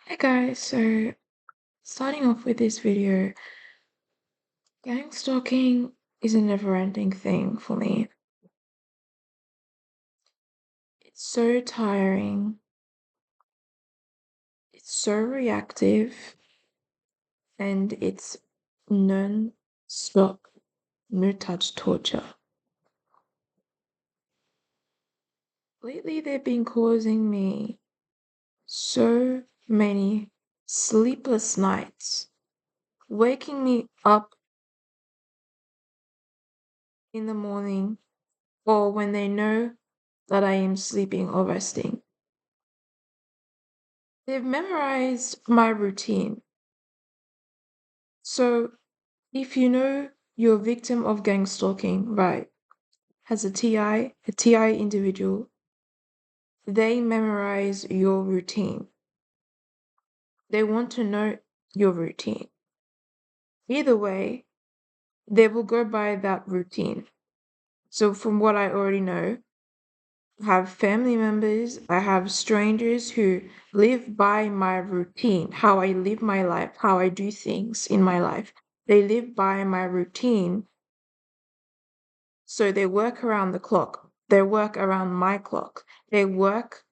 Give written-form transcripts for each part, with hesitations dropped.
Hi guys, so starting off with this video, gang stalking is a never-ending thing for me. It's so tiring, it's so reactive, and it's non-stop, no-touch torture. Lately, they've been causing me so many sleepless nights, waking me up in the morning or when they know that I am sleeping or resting. They've memorized my routine. So if you know you're a victim of gang stalking, right, as a TI individual, they memorize your routine. They want to know your routine. Either way, they will go by that routine. So from what I already know, I have family members, I have strangers who live by my routine, how I live my life, how I do things in my life. They live by my routine. So they work around the clock. They work around my clock. They work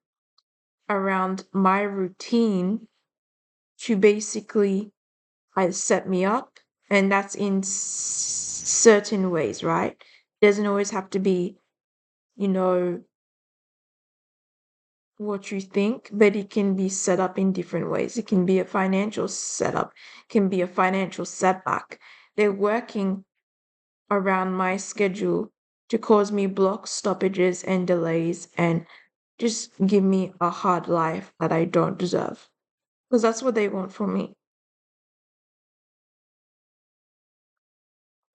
around my routine to basically either set me up, and that's in certain ways, right? Doesn't always have to be, you know, what you think, but it can be set up in different ways. It can be a financial setup, can be a financial setback. They're working around my schedule to cause me blocks, stoppages, and delays, and just give me a hard life that I don't deserve. Because that's what they want from me.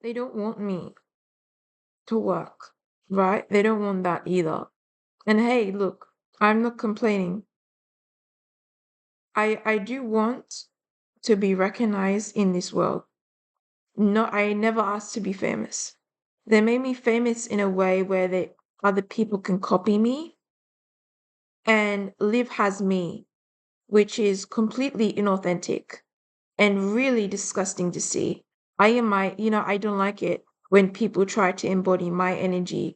They don't want me to work, right? They don't want that either. And hey, look, I'm not complaining. I do want to be recognized in this world. No, I never asked to be famous. They made me famous in a way where other people can copy me and live as me, which is completely inauthentic and really disgusting to see. I don't like it when people try to embody my energy,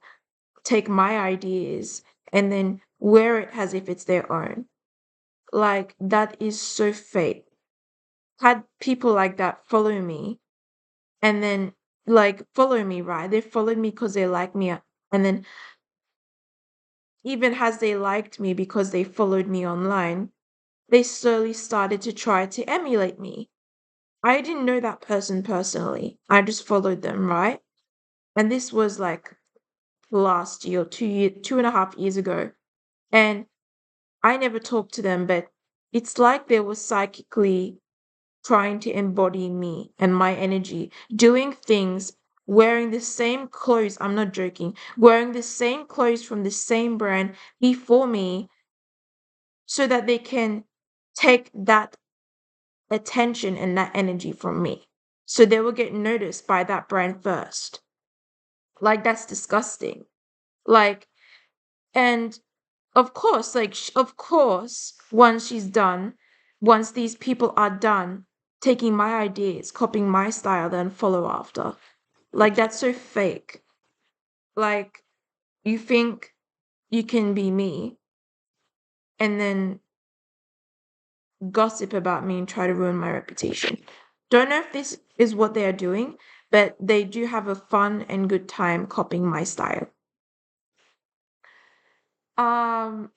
take my ideas, and then wear it as if it's their own. Like, that is so fake. Had people like that follow me and then, like, follow me, right? They followed me because they like me. And then, even as they liked me because they followed me online, they slowly started to try to emulate me. I didn't know that person personally. I just followed them, right? And this was like last year, 2.5 years ago. And I never talked to them, but it's like they were psychically trying to embody me and my energy, doing things, wearing the same clothes. I'm not joking, wearing the same clothes from the same brand before me so that they can take that attention and that energy from me. So they will get noticed by that brand first. Like, that's disgusting. Like, and of course, like, of course, once these people are done taking my ideas, copying my style, then follow after. Like, that's so fake. Like, you think you can be me and then gossip about me and try to ruin my reputation. Don't know if this is what they are doing, but they do have a fun and good time copying my style. Um,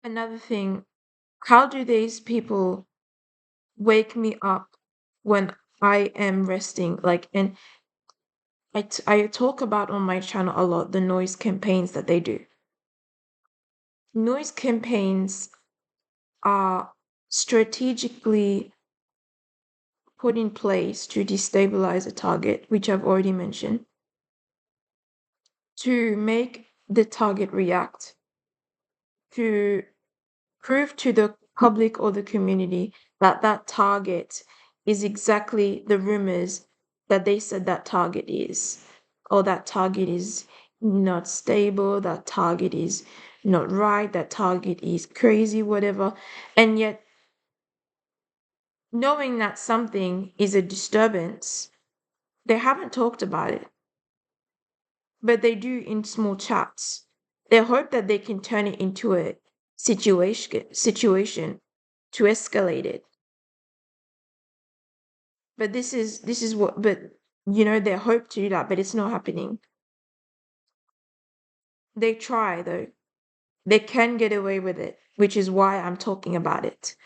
Another thing, how do these people wake me up when I am resting? Like, and I talk about on my channel a lot the noise campaigns that they do. Noise campaigns are strategically put in place to destabilize a target, which I've already mentioned, to make the target react, to prove to the public or the community that that target is exactly the rumors that they said that target is, or that target is not stable, that target is not right, that target is crazy, whatever. And yet, knowing that something is a disturbance, they haven't talked about it, but they do in small chats. They hope that they can turn it into a situation to escalate it. But this is what but they hope to do that, but it's not happening. They try though. They can get away with it, which is why I'm talking about it.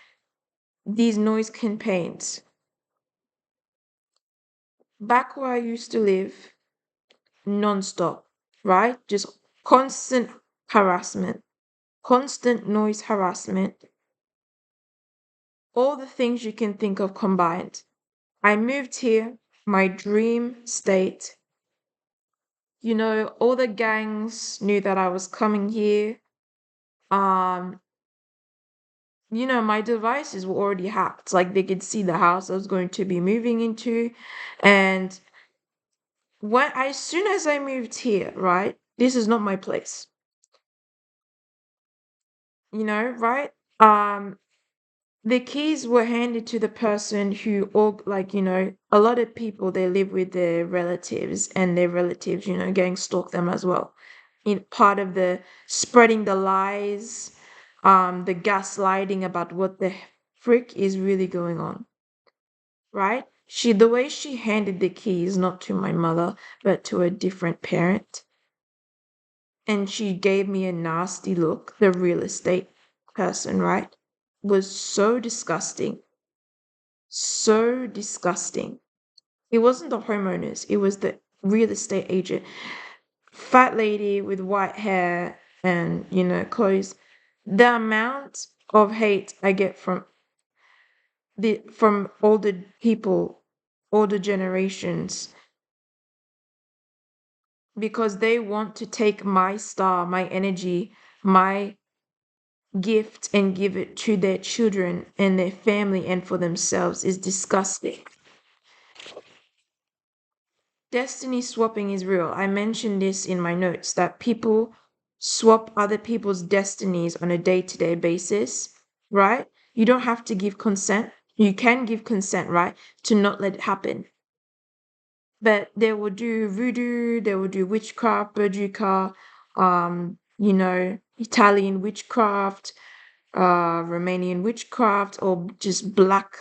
These noise campaigns. Back where I used to live, non-stop, right? Just constant harassment, constant noise harassment, all the things you can think of combined. I moved here, my dream state. All the gangs knew that I was coming here. Um, my devices were already hacked. Like they could see the house I was going to be moving into. And as soon as I moved here, right? This is not my place, right? Um, the keys were handed to the person who, or like, a lot of people, they live with their relatives and their relatives, gang stalk them as well. In part of the spreading the lies, the gaslighting about what the frick is really going on, right? The way she handed the keys, not to my mother, but to a different parent, and she gave me a nasty look, the real estate person, right? Was so disgusting. So disgusting. It wasn't the homeowners, it was the real estate agent. Fat lady with white hair and, clothes. The amount of hate I get from older people, older generations, because they want to take my star, my energy, my gift and give it to their children and their family and for themselves is disgusting. Destiny swapping is real. I mentioned this in my notes that people swap other people's destinies on a day-to-day basis, right? You don't have to give consent. You can give consent, right? To not let it happen. But they will do voodoo, they will do witchcraft, Berjuka, Italian witchcraft, Romanian witchcraft, or just black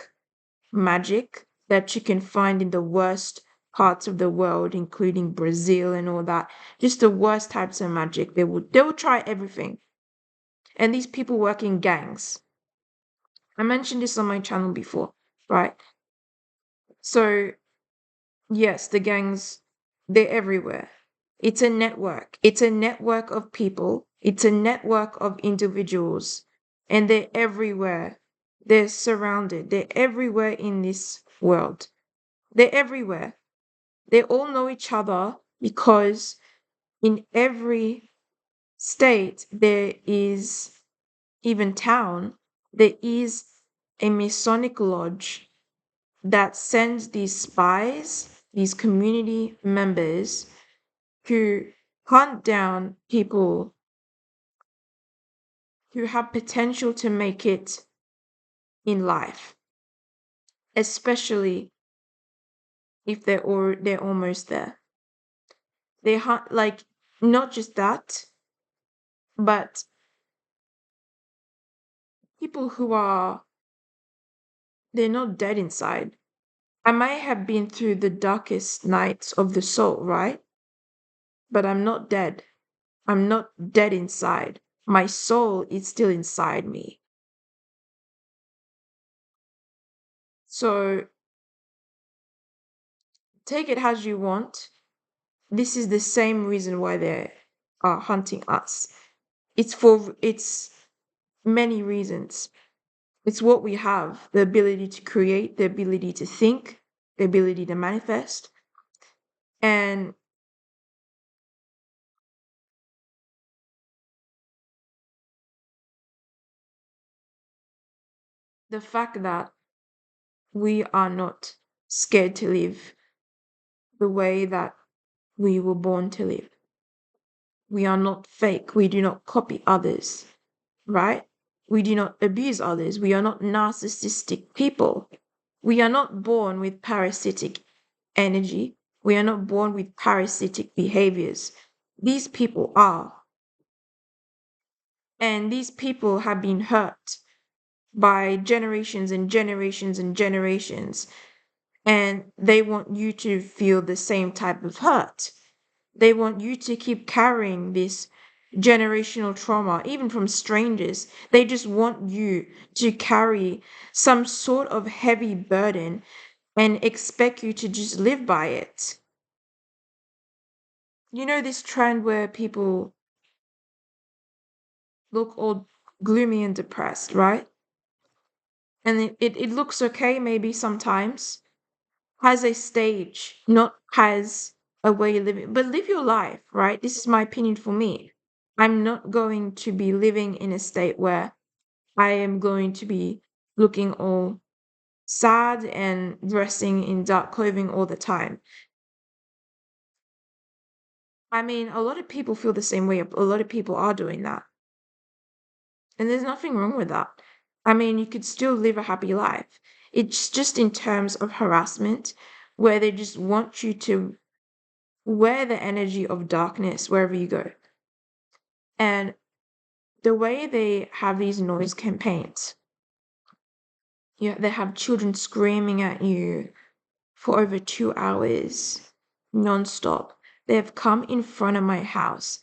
magic that you can find in the worst parts of the world, including Brazil and all that. Just the worst types of magic. They will try everything. And these people work in gangs. I mentioned this on my channel before, right? So yes, the gangs, they're everywhere. It's a network. It's a network of people. It's a network of individuals. And they're everywhere. They're surrounded. They're everywhere in this world. They're everywhere. They all know each other because in every state there is, even town, there is a Masonic lodge that sends these spies, these community members who hunt down people who have potential to make it in life, especially if they're almost there. They hunt, like, not just that, but people who are, they're not dead inside. I might have been through the darkest nights of the soul, right? But I'm not dead. I'm not dead inside. My soul is still inside me. So take it as you want. This is the same reason why they are hunting us. It's many reasons. It's what we have, the ability to create, the ability to think, the ability to manifest, and the fact that we are not scared to live the way that we were born to live. We are not fake. We do not copy others, right? We do not abuse others. We are not narcissistic people. We are not born with parasitic energy. We are not born with parasitic behaviors. These people are. And these people have been hurt by generations and generations and generations. And they want you to feel the same type of hurt. They want you to keep carrying this generational trauma, even from strangers. They just want you to carry some sort of heavy burden and expect you to just live by it. You know, this trend where people look all gloomy and depressed, right? And it looks okay maybe sometimes, has a stage, not has a way of living, but live your life, right? This is my opinion for me. I'm not going to be living in a state where I am going to be looking all sad and dressing in dark clothing all the time. I mean, a lot of people feel the same way. A lot of people are doing that. And there's nothing wrong with that. I mean, you could still live a happy life. It's just in terms of harassment, where they just want you to wear the energy of darkness wherever you go. And the way they have these noise campaigns, they have children screaming at you for over 2 hours nonstop. They have come in front of my house.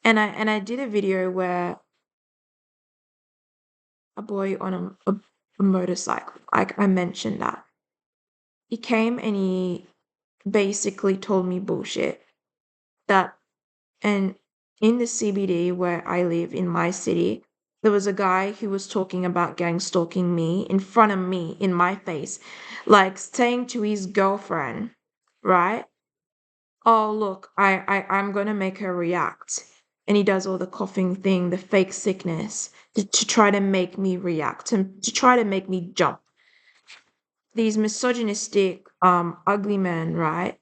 And I did a video where a boy on a motorcycle, like I mentioned that. He came and he basically told me bullshit that, and in the CBD where I live in my city, there was a guy who was talking about gang stalking me in front of me in my face, like saying to his girlfriend, right? Oh, look, I'm gonna make her react. And he does all the coughing thing, the fake sickness, to try to make me react, to try to make me jump. These misogynistic, ugly men, right?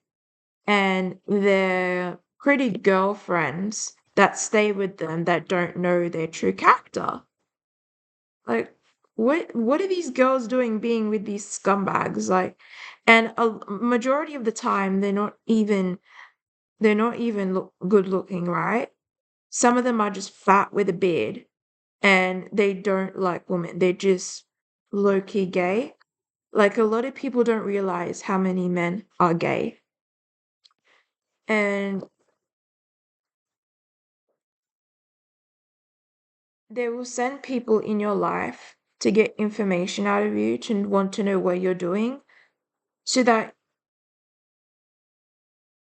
And their pretty girlfriends that stay with them that don't know their true character. Like, what are these girls doing being with these scumbags? Like, and a majority of the time they're not even good looking, right? Some of them are just fat with a beard and they don't like women. They're just low key gay. Like a lot of people don't realize how many men are gay. And they will send people in your life to get information out of you, to want to know what you're doing, so that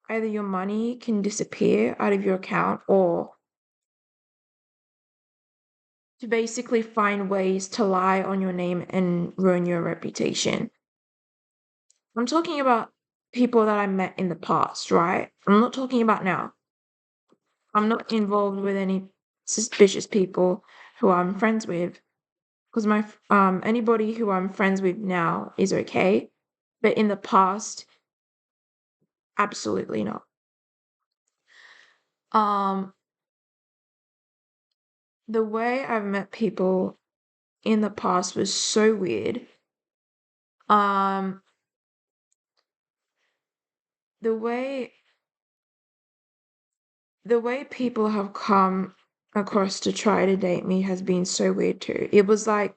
either your money can disappear out of your account or to basically find ways to lie on your name and ruin your reputation. I'm talking about people that I met in the past, right? I'm not talking about now. I'm not involved with any suspicious people who I'm friends with, because my anybody who I'm friends with now is okay, but in the past, absolutely not. Um, the way I've met people in the past was so weird. Um, the way the way people have come across to try to date me has been so weird too. It was like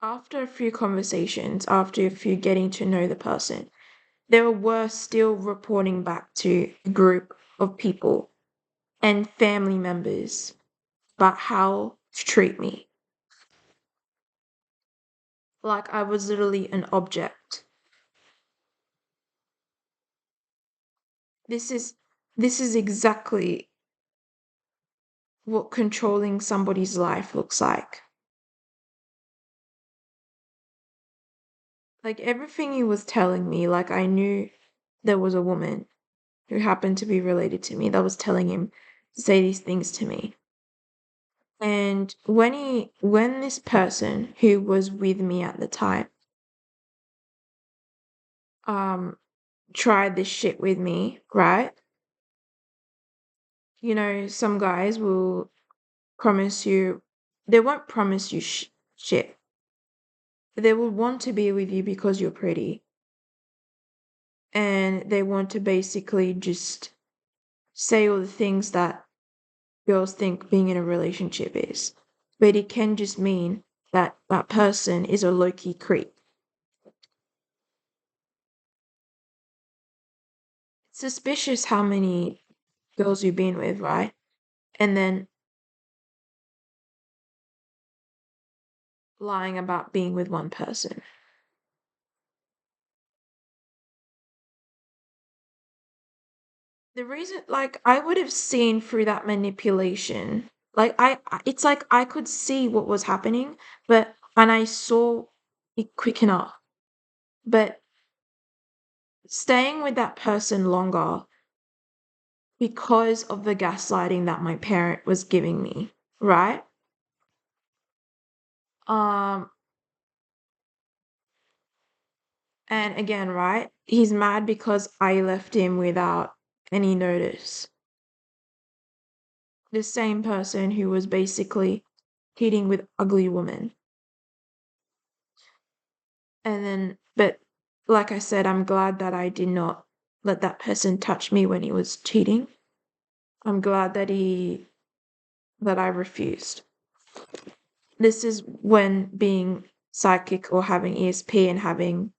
after a few conversations, after a few getting to know the person, they were still reporting back to a group of people and family members about how to treat me. Like I was literally an object. This is this is exactly what controlling somebody's life looks like. Like everything he was telling me, like I knew there was a woman who happened to be related to me that was telling him to say these things to me. And when this person who was with me at the time um try this shit with me, right? Some guys will promise you, they won't promise you shit. They will want to be with you because you're pretty, and they want to basically just say all the things that girls think being in a relationship is. But it can just mean that that person is a low key creep. It's suspicious how many girls you've been with, right? And then lying about being with one person. The reason, like, I would have seen through that manipulation. Like, it's like I could see what was happening, and I saw it quick enough. But staying with that person longer because of the gaslighting that my parent was giving me, right? Um, and again, right? He's mad because I left him without any notice. The same person who was basically cheating with ugly women. And then, but like I said, I'm glad that I did not let that person touch me when he was cheating. I'm glad that I refused. This is when being psychic or having ESP and having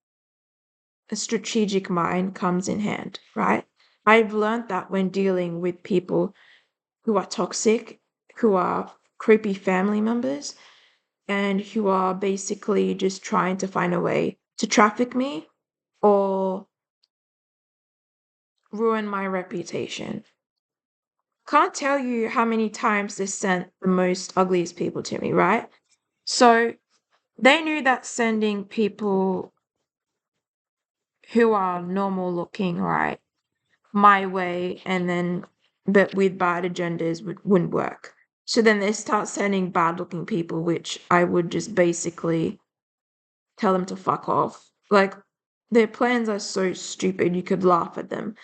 a strategic mind comes in hand, right? I've learned that when dealing with people who are toxic, who are creepy family members, and who are basically just trying to find a way to traffic me or ruin my reputation. Can't tell you how many times they sent the most ugliest people to me, right? So they knew that sending people who are normal looking, right, my way, and then but with bad agendas wouldn't work. So then they start sending bad looking people, which I would just basically tell them to fuck off. Like, their plans are so stupid you could laugh at them.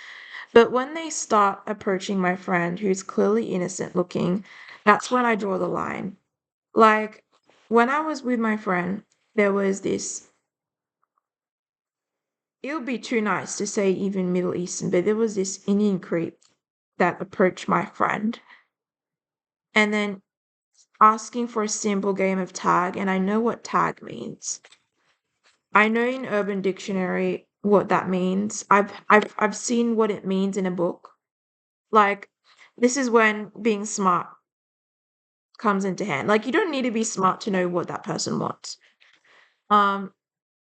But when they start approaching my friend who's clearly innocent looking, that's when I draw the line. Like, when I was with my friend, there was this, it would be too nice to say even Middle Eastern, but there was this Indian creep that approached my friend and then asking for a simple game of tag. And I know what tag means. I know in Urban Dictionary what that means. I've seen what it means in a book. Like, this is when being smart comes into hand. Like, you don't need to be smart to know what that person wants. Um,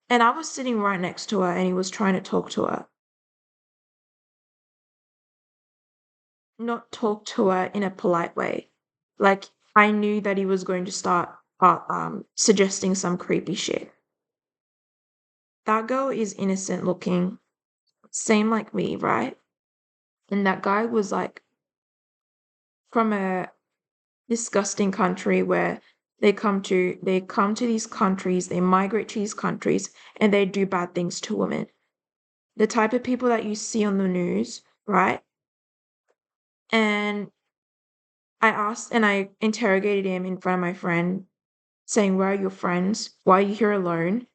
and I was sitting right next to her and he was trying to talk to her. Not talk to her in a polite way. Like, I knew that he was going to start suggesting some creepy shit. That girl is innocent looking, same like me, right? And that guy was like from a disgusting country where they come to these countries, they migrate to these countries, and they do bad things to women. The type of people that you see on the news, right? And I interrogated him in front of my friend, saying, "Where are your friends? Why are you here alone?"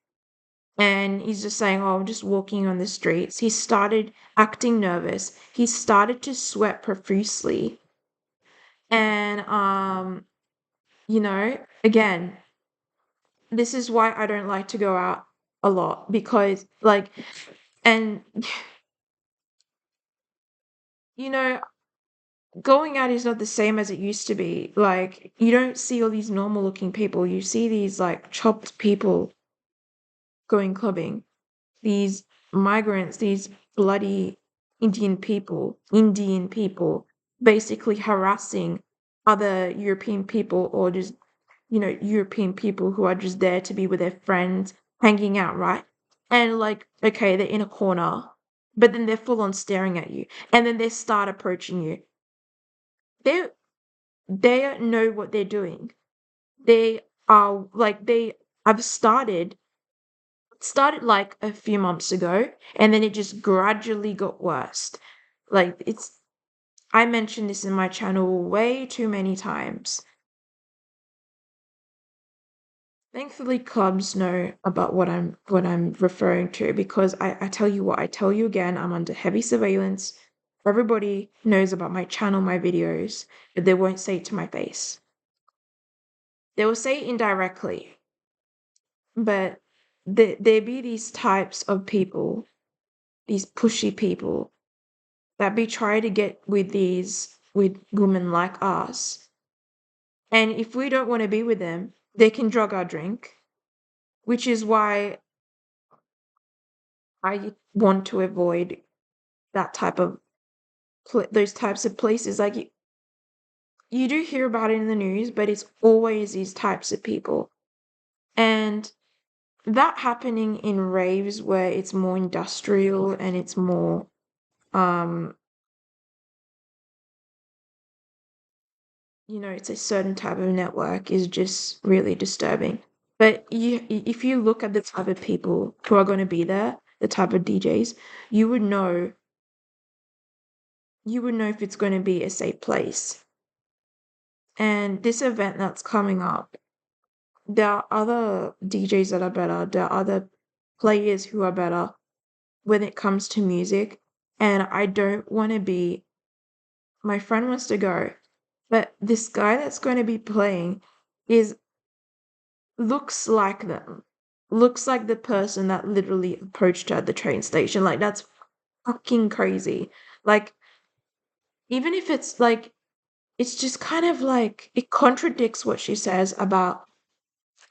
And he's just saying, "Oh, I'm just walking on the streets." He started acting nervous. He started to sweat profusely. And again, this is why I don't like to go out a lot because and you know, going out is not the same as it used to be. Like, you don't see all these normal looking people. You see these like chopped people going clubbing. These migrants, these bloody Indian people basically harassing other European people or just, European people who are just there to be with their friends, hanging out, right? And like, okay, they're in a corner, but then they're full on staring at you. And then they start approaching you. They they know what they're doing. They are like they I've started started like a few months ago, and then it just gradually got worse. Like I mentioned this in my channel way too many times. Thankfully, clubs know about what I'm referring to, because I tell you what, I tell you again, I'm under heavy surveillance. Everybody knows about my channel, my videos, but they won't say it to my face. They will say it indirectly, but there be these types of people, these pushy people that be trying to get with women like us. And if we don't want to be with them, they can drug our drink, which is why I want to avoid that type of those types of places. Like you do hear about it in the news, but it's always these types of people. And that happening in raves where it's more industrial and it's more um it's a certain type of network is just really disturbing. But if you look at the type of people who are going to be there, the type of DJs, you would know you would know if it's going to be a safe place. And this event that's coming up, there are other DJs that are better, there are other players who are better when it comes to music. And I don't want to be, my friend wants to go, but this guy that's going to be playing is looks like them. Looks like the person that literally approached her at the train station. Like, that's fucking crazy. Like, even if it's like, it's just kind of like, it contradicts what she says about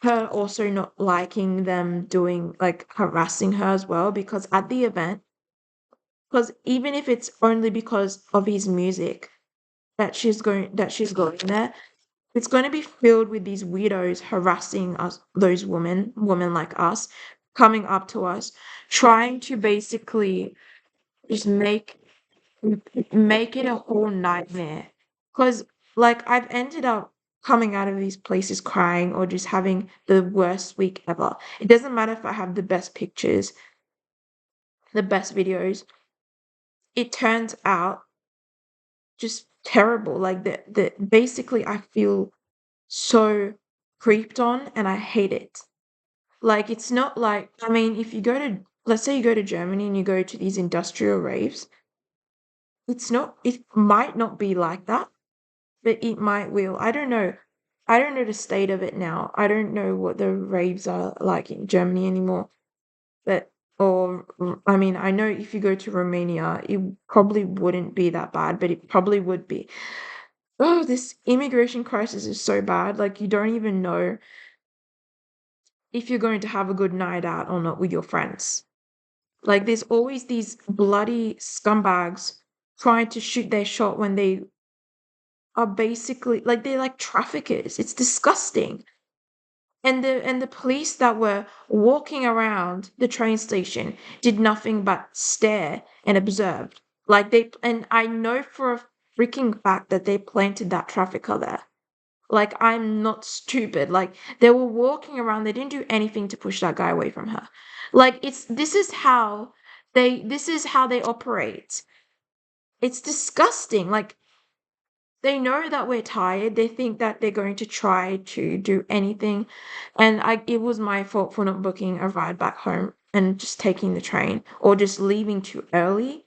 her also not liking them doing, like, harassing her as well. Because at the event, because even if it's only because of his music that she's going there, it's going to be filled with these weirdos harassing us, those women like us, coming up to us, trying to basically just make it a whole nightmare. Because, like, I've ended up coming out of these places crying or just having the worst week ever. It doesn't matter if I have the best pictures, the best videos. It turns out just terrible. Like, the basically, I feel so creeped on and I hate it. Like, it's not like, I mean, if you go to, let's say you go to Germany and you go to these industrial raves, it might not be like that, but it might will. I don't know. I don't know the state of it now. I don't know what the raves are like in Germany anymore. But, I mean, I know if you go to Romania, it probably wouldn't be that bad, but it probably would be. Oh, this immigration crisis is so bad. Like, you don't even know if you're going to have a good night out or not with your friends. Like, there's always these bloody scumbags trying to shoot their shot when they are basically like they're like traffickers. It's disgusting. And the police that were walking around the train station did nothing but stare and observe. Like, and I know for a freaking fact that they planted that trafficker there. Like, I'm not stupid. Like, they were walking around, they didn't do anything to push that guy away from her. Like, this is how they operate. It's disgusting. Like, they know that we're tired. They think that they're going to try to do anything. And it was my fault for not booking a ride back home and just taking the train or just leaving too early.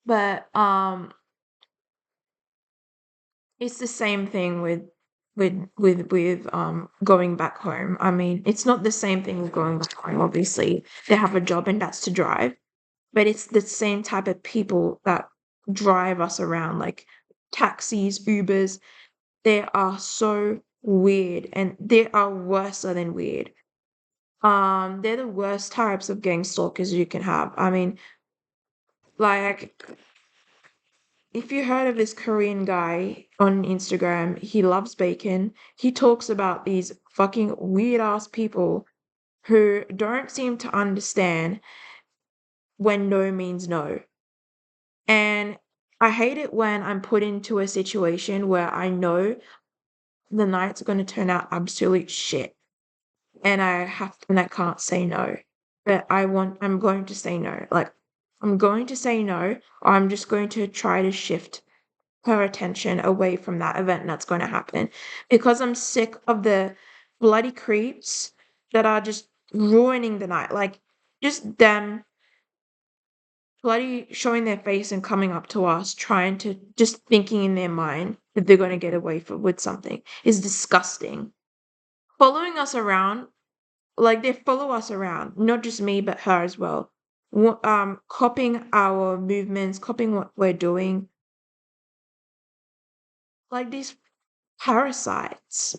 But it's the same thing with going back home. I mean, it's not the same thing with going back home. Obviously, they have a job and that's to drive, but it's the same type of people that drive us around, like taxis, Ubers. They are so weird, and they are worse than weird. They're the worst types of gang stalkers you can have. I mean, like, if you heard of this Korean guy on Instagram, he loves bacon. He talks about these fucking weird ass people who don't seem to understand when no means no. And I hate it when I'm put into a situation where I know the night's going to turn out absolute shit. and I can't say no. But I'm going to say no. Like, I'm going to say no, or I'm just going to try to shift her attention away from that event that's going to happen because I'm sick of the bloody creeps that are just ruining the night. Like, just them bloody showing their face and coming up to us, trying to just thinking in their mind that they're going to get away with something is disgusting. Following us around, like they follow us around, not just me, but her as well. Copying our movements, copying what we're doing, like these parasites.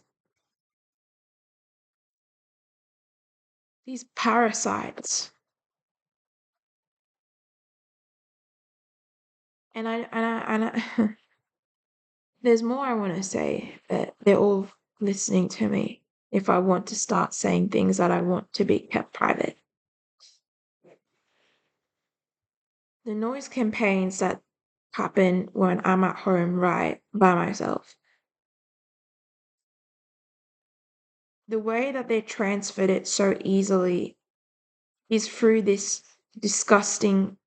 These parasites. And I there's more I want to say, but they're all listening to me if I want to start saying things that I want to be kept private. The noise campaigns that happen when I'm at home, right, by myself, the way that they transferred it so easily is through this disgusting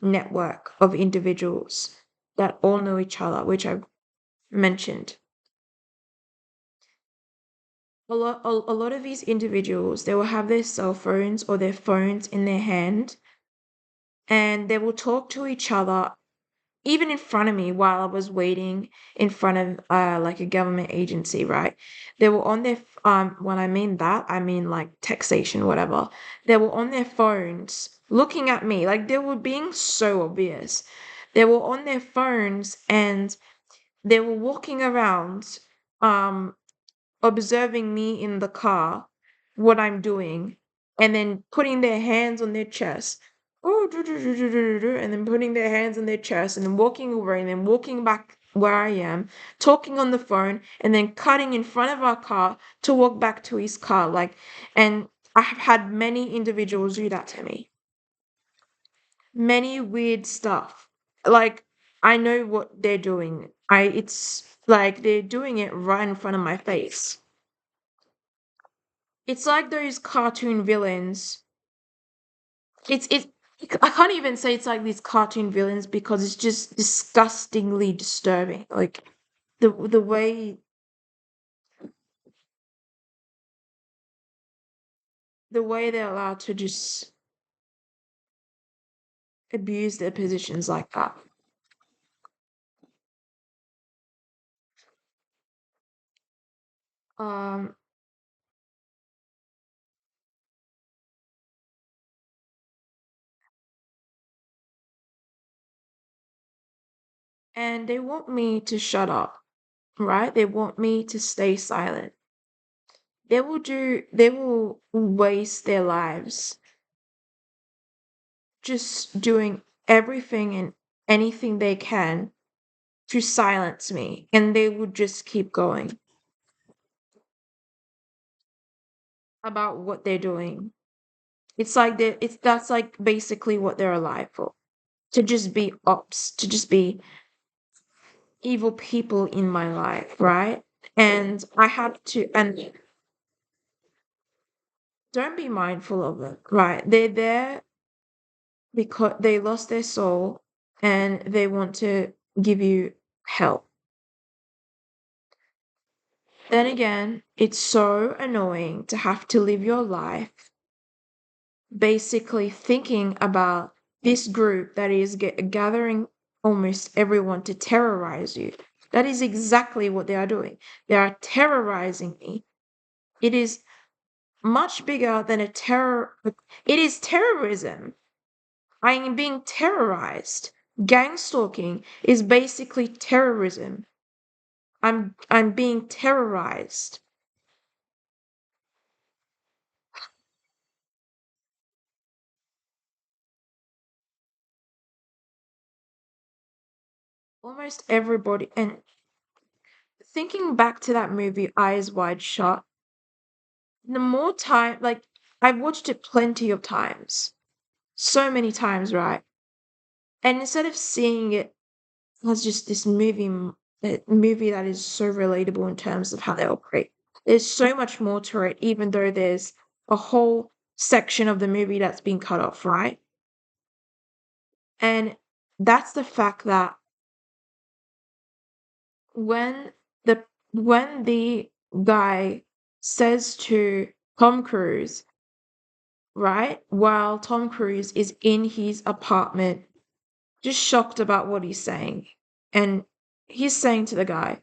network of individuals that all know each other, which I've mentioned. A lot of these individuals, they will have their cell phones or their phones in their hand, and they will talk to each other even in front of me while I was waiting in front of like a government agency, right? They were on their when I mean that, I mean like taxation, whatever. They were on their phones looking at me, like they were being so obvious. They were on their phones and they were walking around um observing me in the car, what I'm doing, and then putting their hands on their chest. Oh, and then putting their hands on their chest, and then walking over, and then walking back where I am, talking on the phone, and then cutting in front of our car to walk back to his car. Like, and I have had many individuals do that to me. Many weird stuff. Like, I know what they're doing. It's like they're doing it right in front of my face. It's like those cartoon villains. It's I can't even say it's like these cartoon villains because it's just disgustingly disturbing. Like the way they're allowed to just abuse their positions like that. Um and they want me to shut up, right? They want me to stay silent. They will waste their lives just doing everything and anything they can to silence me, and they would just keep going about what they're doing. It's like it's that's like basically what they're alive for. To just be ops, to just be evil people in my life, right? And I have to and don't be mindful of it, right? They're there because they lost their soul and they want to give you help. Then again, it's so annoying to have to live your life basically thinking about this group that is gathering almost everyone to terrorize you. That is exactly what they are doing. They are terrorizing me. It is much bigger than a terror. It is terrorism. I am being terrorized. Gang stalking is basically terrorism. I'm being terrorized. Almost everybody, and thinking back to that movie Eyes Wide Shut, the more time, like, I've watched it plenty of times, so many times, right? And instead of seeing it as just this movie that is so relatable in terms of how they operate, There's so much more to it, even though there's a whole section of the movie that's been cut off, right? And that's the fact that when the guy says to Tom Cruise, right, while Tom Cruise is in his apartment, just shocked about what he's saying, and he's saying to the guy,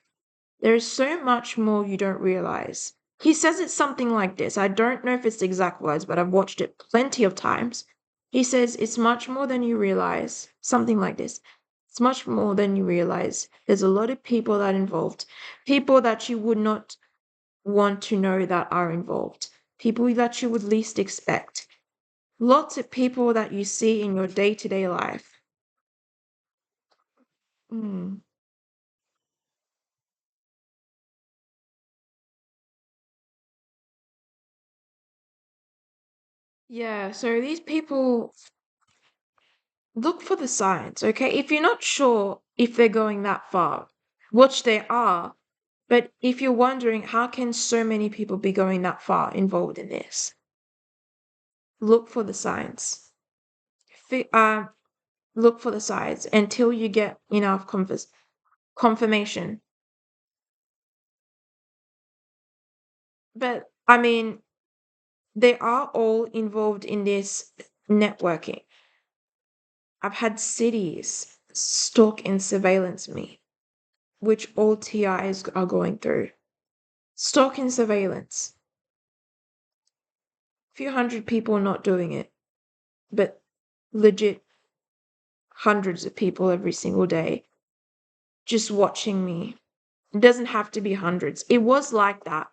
there is so much more you don't realize. He says it's something like this. I don't know if it's the exact words, but I've watched it plenty of times. He says it's much more than you realize. Something like this. It's much more than you realize. There's a lot of people that are involved. People that you would not want to know that are involved. People that you would least expect. Lots of people that you see in your day-to-day life. Mm. Yeah, so these people look for the signs, okay? If you're not sure if they're going that far, which they are, but if you're wondering how can so many people be going that far involved in this, look for the signs. Fi- uh, Look for the signs until you get enough confirmation. But I mean, they are all involved in this networking. I've had cities stalk and surveillance me, which all TIs are going through. Stalk and surveillance. Few hundred people not doing it, but legit hundreds of people every single day just watching me. It doesn't have to be hundreds. It was like that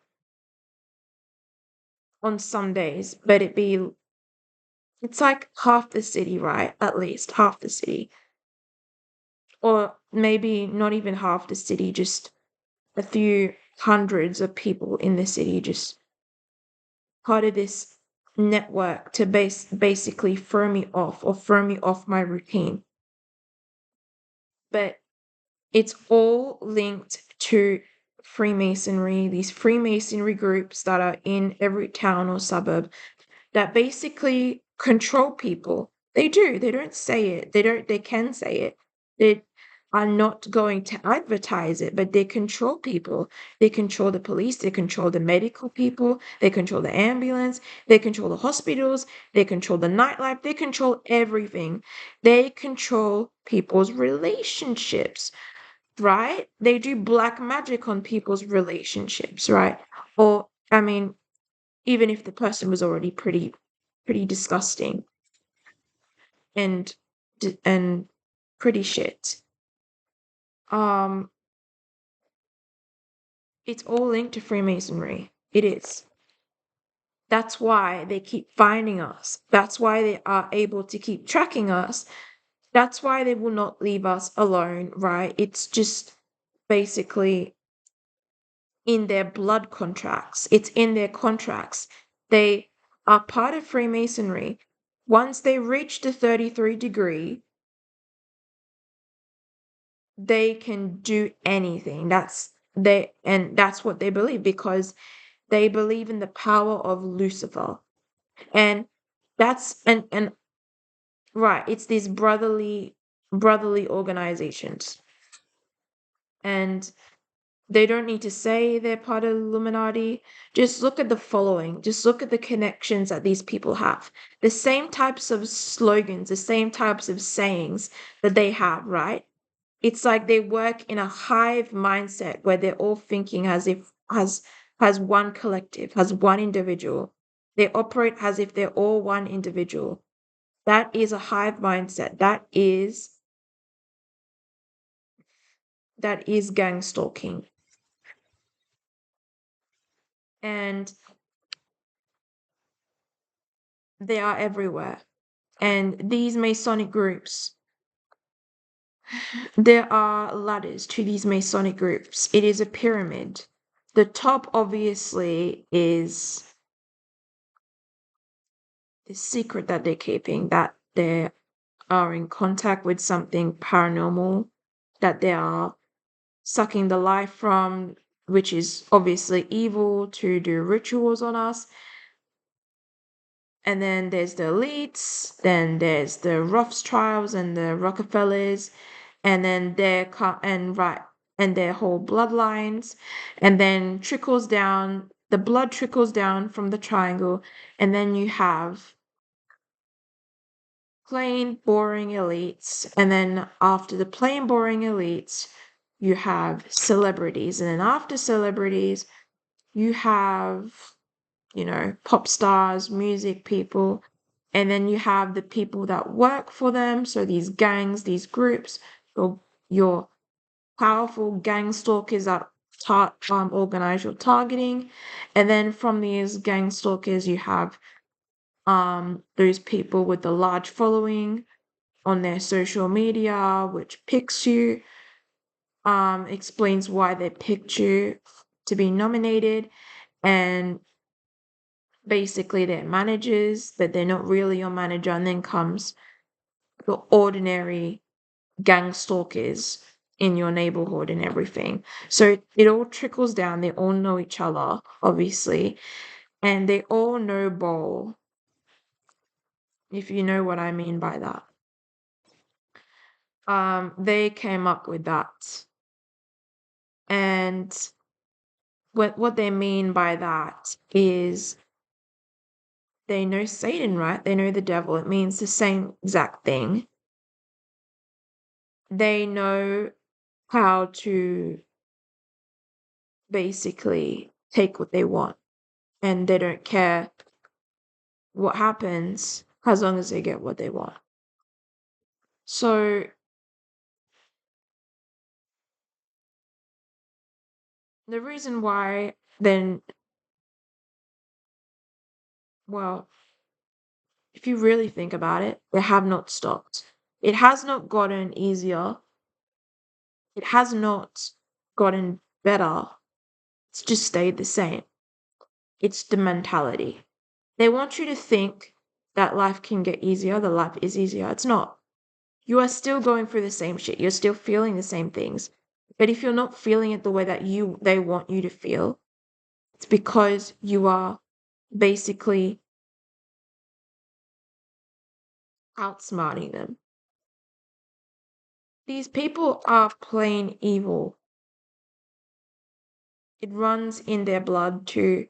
on some days, but it's like half the city, right? At least half the city. Or maybe not even half the city, just a few hundreds of people in the city, just part of this network to basically throw me off or throw me off my routine. But it's all linked to Freemasonry, these Freemasonry groups that are in every town or suburb that basically control people. They do. They don't say it. They can say it. They are not going to advertise it, but they control people. They control the police, they control the medical people, they control the ambulance, they control the hospitals, they control the nightlife, they control everything. They control people's relationships, right? They do black magic on people's relationships, right? Or, I mean, even if the person was already pretty disgusting and and pretty shit. Um, it's all linked to Freemasonry. It is. That's why they keep finding us. That's why they are able to keep tracking us. That's why they will not leave us alone, right? It's just basically in their blood contracts. It's in their contracts. They are part of Freemasonry. Once they reach the 33 degree, they can do anything. That's what they believe because they believe in the power of Lucifer. And that's and right, it's these brotherly organizations. And they don't need to say they're part of the Illuminati. Just look at the following. Just look at the connections that these people have. The same types of slogans, the same types of sayings that they have, right? It's like they work in a hive mindset where they're all thinking as if as one collective, as one individual. They operate as if they're all one individual. That is a hive mindset. That is gang stalking. And they are everywhere. And these Masonic groups, there are ladders to these Masonic groups. It is a pyramid. The top, obviously, is the secret that they're keeping, that they are in contact with something paranormal, that they are sucking the life from. which is obviously evil, to do rituals on us. And then there's the elites, then there's the Rothschilds and the Rockefellers, and then and their whole bloodlines, and then the blood trickles down from the triangle, and then you have plain boring elites, and then after the plain boring elites, you have celebrities, and then after celebrities, you have, pop stars, music people, and then you have the people that work for them. So these gangs, these groups, your powerful gang stalkers that organize your targeting. And then from these gang stalkers, you have those people with the large following on their social media, which picks you, explains why they picked you to be nominated, and basically they're managers, but they're not really your manager. And then comes the ordinary gang stalkers in your neighborhood and everything. So it all trickles down. They all know each other, obviously, and they all know Bowl, if you know what I mean by that. They came up with that. And what they mean by that is they know Satan, right? They know the devil. It means the same exact thing. They know how to basically take what they want, and they don't care what happens as long as they get what they want. So the reason why then, well, if you really think about it, they have not stopped. It has not gotten easier. It has not gotten better. It's just stayed the same. It's the mentality. They want you to think that life can get easier, that life is easier. It's not. You are still going through the same shit. You're still feeling the same things. But if you're not feeling it the way that they want you to feel, it's because you are basically outsmarting them. These people are plain evil. It runs in their blood to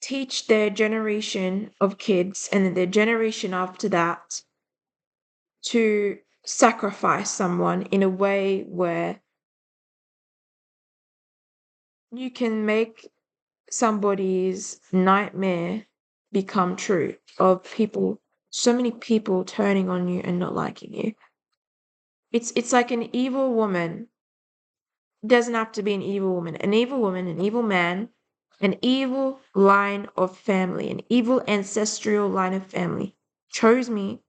teach their generation of kids and then their generation after that to sacrifice someone in a way where you can make somebody's nightmare become true, of people, so many people turning on you and not liking you. It's like an evil woman. It doesn't have to be an evil woman. An evil woman, an evil man, an evil line of family, an evil ancestral line of family chose me,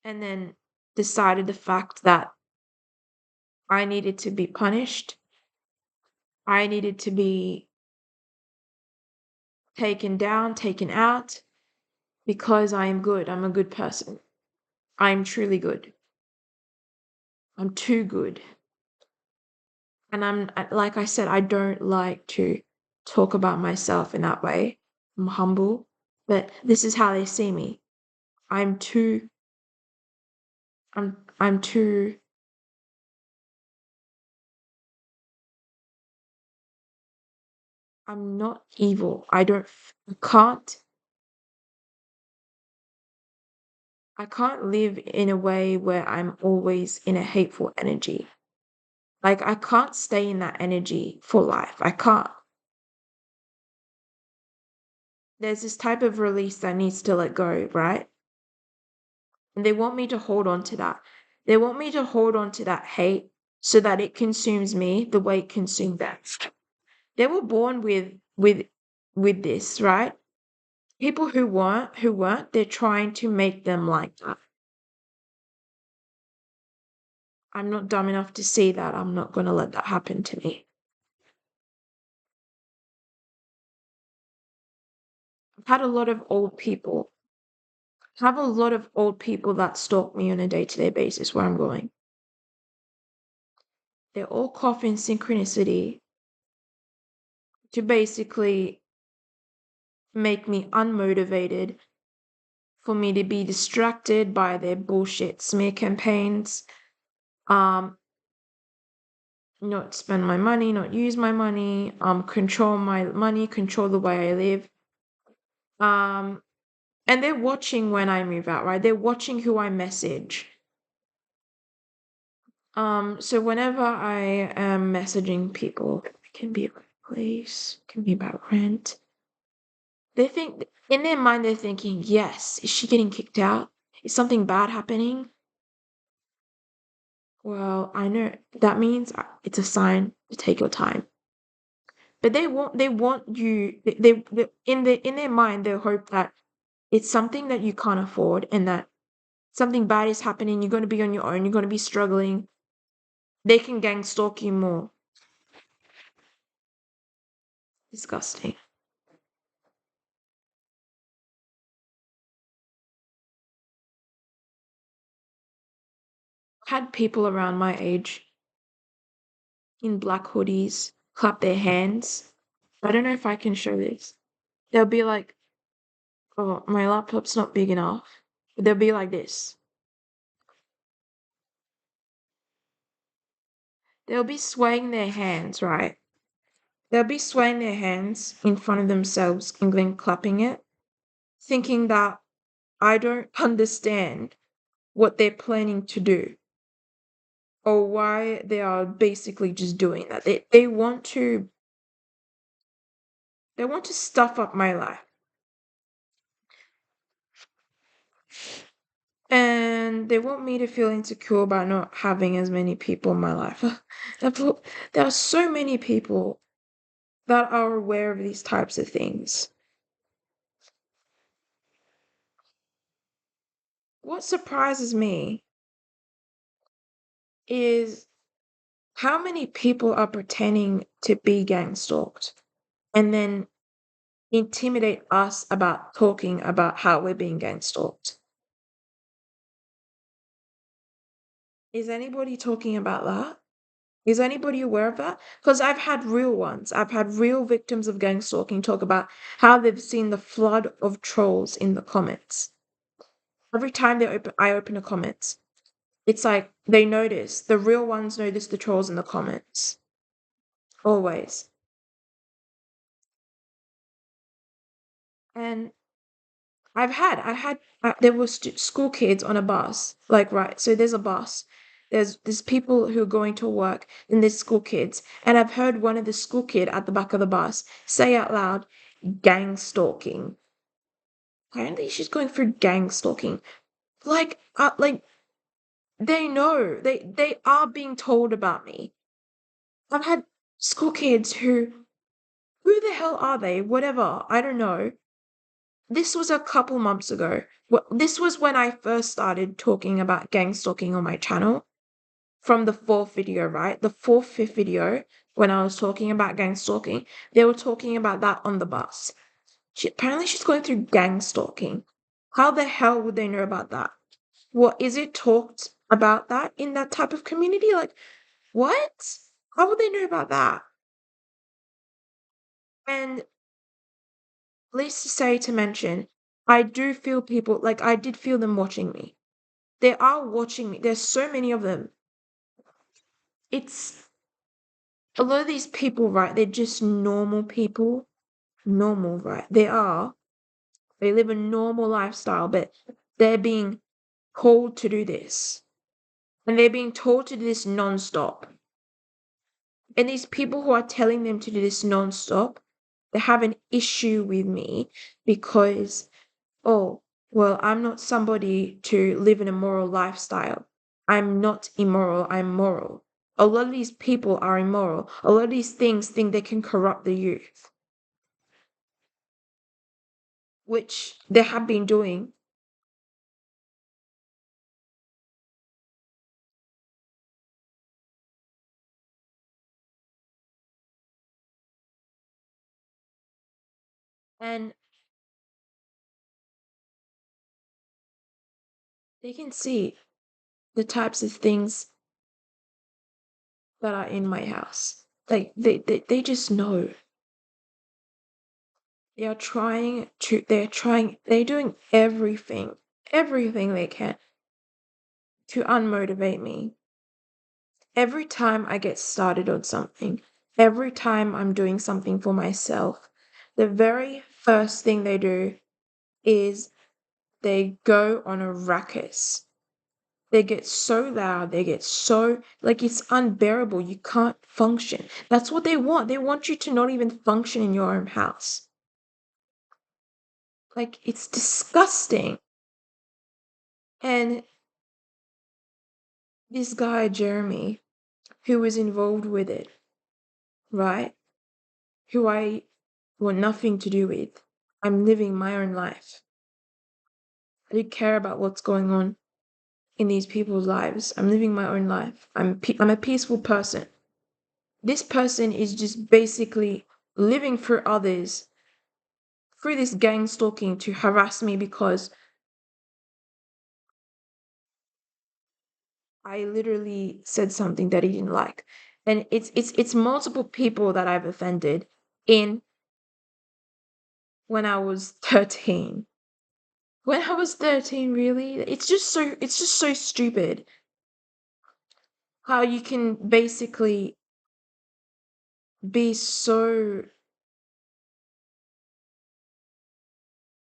and then decided the fact that I needed to be punished. I needed to be taken down, taken out, because I am good. I'm a good person. I'm truly good. I'm too good. And like I said, I don't like to talk about myself in that way. I'm humble, but this is how they see me. I'm too, I'm too, I'm not evil. I can't live in a way where I'm always in a hateful energy. Like, I can't stay in that energy for life. I can't. There's this type of release that needs to let go, right? And they want me to hold on to that. They want me to hold on to that hate so that it consumes me the way it consumed them. They were born with this, right? People who weren't, they're trying to make them like that. I'm not dumb enough to see that. I'm not gonna let that happen to me. I've had a lot of old people have a lot of old people that stalk me on a day-to-day basis where I'm going. They're all coughing synchronicity to basically make me unmotivated, for me to be distracted by their bullshit smear campaigns, um, not spend my money, not use my money, control my money, control the way I live. Um, and they're watching when I move out, right? They're watching who I message. So whenever I am messaging people, it can be about place, it can be about rent. They think in their mind they're thinking, yes, is she getting kicked out? Is something bad happening? Well, I know that means it's a sign to take your time. But they want you they in their mind they hope that it's something that you can't afford and that something bad is happening, you're gonna be on your own, you're gonna be struggling. They can gang stalk you more. Disgusting. Had people around my age in black hoodies clap their hands. I don't know if I can show this. They'll be like, oh, my laptop's not big enough. But they'll be like this. They'll be swaying their hands, right? They'll be swaying their hands in front of themselves and then clapping it, thinking that I don't understand what they're planning to do or why they are basically just doing that. They want to stuff up my life. And they want me to feel insecure about not having as many people in my life. There are so many people that are aware of these types of things. What surprises me is how many people are pretending to be gang stalked and then intimidate us about talking about how we're being gang stalked. Is anybody talking about that? Is anybody aware of that? Because I've had real ones. I've had real victims of gang stalking talk about how they've seen the flood of trolls in the comments. Every time I open a comment, it's like they notice, the real ones notice the trolls in the comments. Always. And there was school kids on a bus, like, right, so there's a bus, there's people who are going to work, and there's school kids, and I've heard one of the school kid at the back of the bus say out loud, gang stalking. Apparently she's going for gang stalking. Like, they know, they are being told about me. I've had school kids who the hell are they? Whatever, I don't know. This was a couple months ago. Well, this was when I first started talking about gang stalking on my channel. From the fourth video, right? The fourth, fifth video, when I was talking about gang stalking, they were talking about that on the bus. Apparently she's going through gang stalking. How the hell would they know about that? What is it talked about that in that type of community? Like, what? How would they know about that? And least to say to mention, I do feel people, like, I did feel them watching me. They are watching me. There's so many of them. It's a lot of these people, right? They're just normal people. Normal, right? They are. They live a normal lifestyle, but they're being told to do this. And they're being told to do this non-stop. And these people who are telling them to do this non-stop, they have an issue with me because, oh, well, I'm not somebody to live in a moral lifestyle. I'm not immoral, I'm moral. A lot of these people are immoral. A lot of these things think they can corrupt the youth, which they have been doing. And They can see the types of things that are in my house. Like they just know. They're doing everything they can to unmotivate me. Every time I get started on something, every time I'm doing something for myself, the very first thing they do is they go on a ruckus. They get so loud, they get so like it's unbearable. You can't function. That's what they want. They want you to not even function in your own house. Like it's disgusting. And this guy, Jeremy, who was involved with it, right? Who I want nothing to do with. I'm living my own life. I don't care about what's going on in these people's lives. I'm living my own life. I'm a peaceful person. This person is just basically living for others through this gang stalking to harass me because I literally said something that he didn't like. And it's multiple people that I've offended in when I was 13. When I was 13, really? It's just so stupid how you can basically be so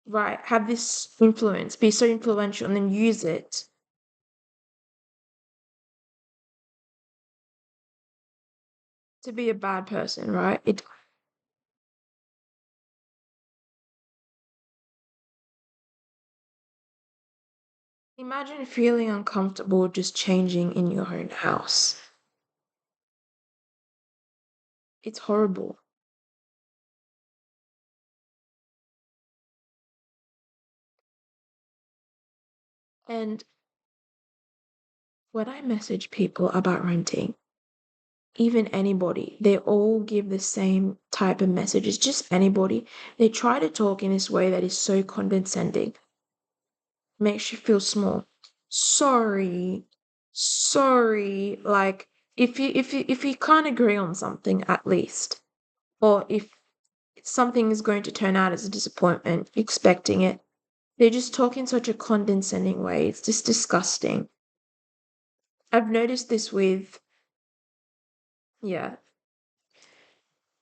right, have this influence, be so influential and then use it to be a bad person, right? It imagine feeling uncomfortable just changing in your own house. It's horrible. And when I message people about renting, even anybody, they all give the same type of messages, just anybody. They try to talk in this way that is so condescending, makes you feel small. Sorry, sorry. Like if you can't agree on something at least, or if something is going to turn out as a disappointment, expecting it, they just talk in such a condescending way. It's just disgusting. I've noticed this with, yeah,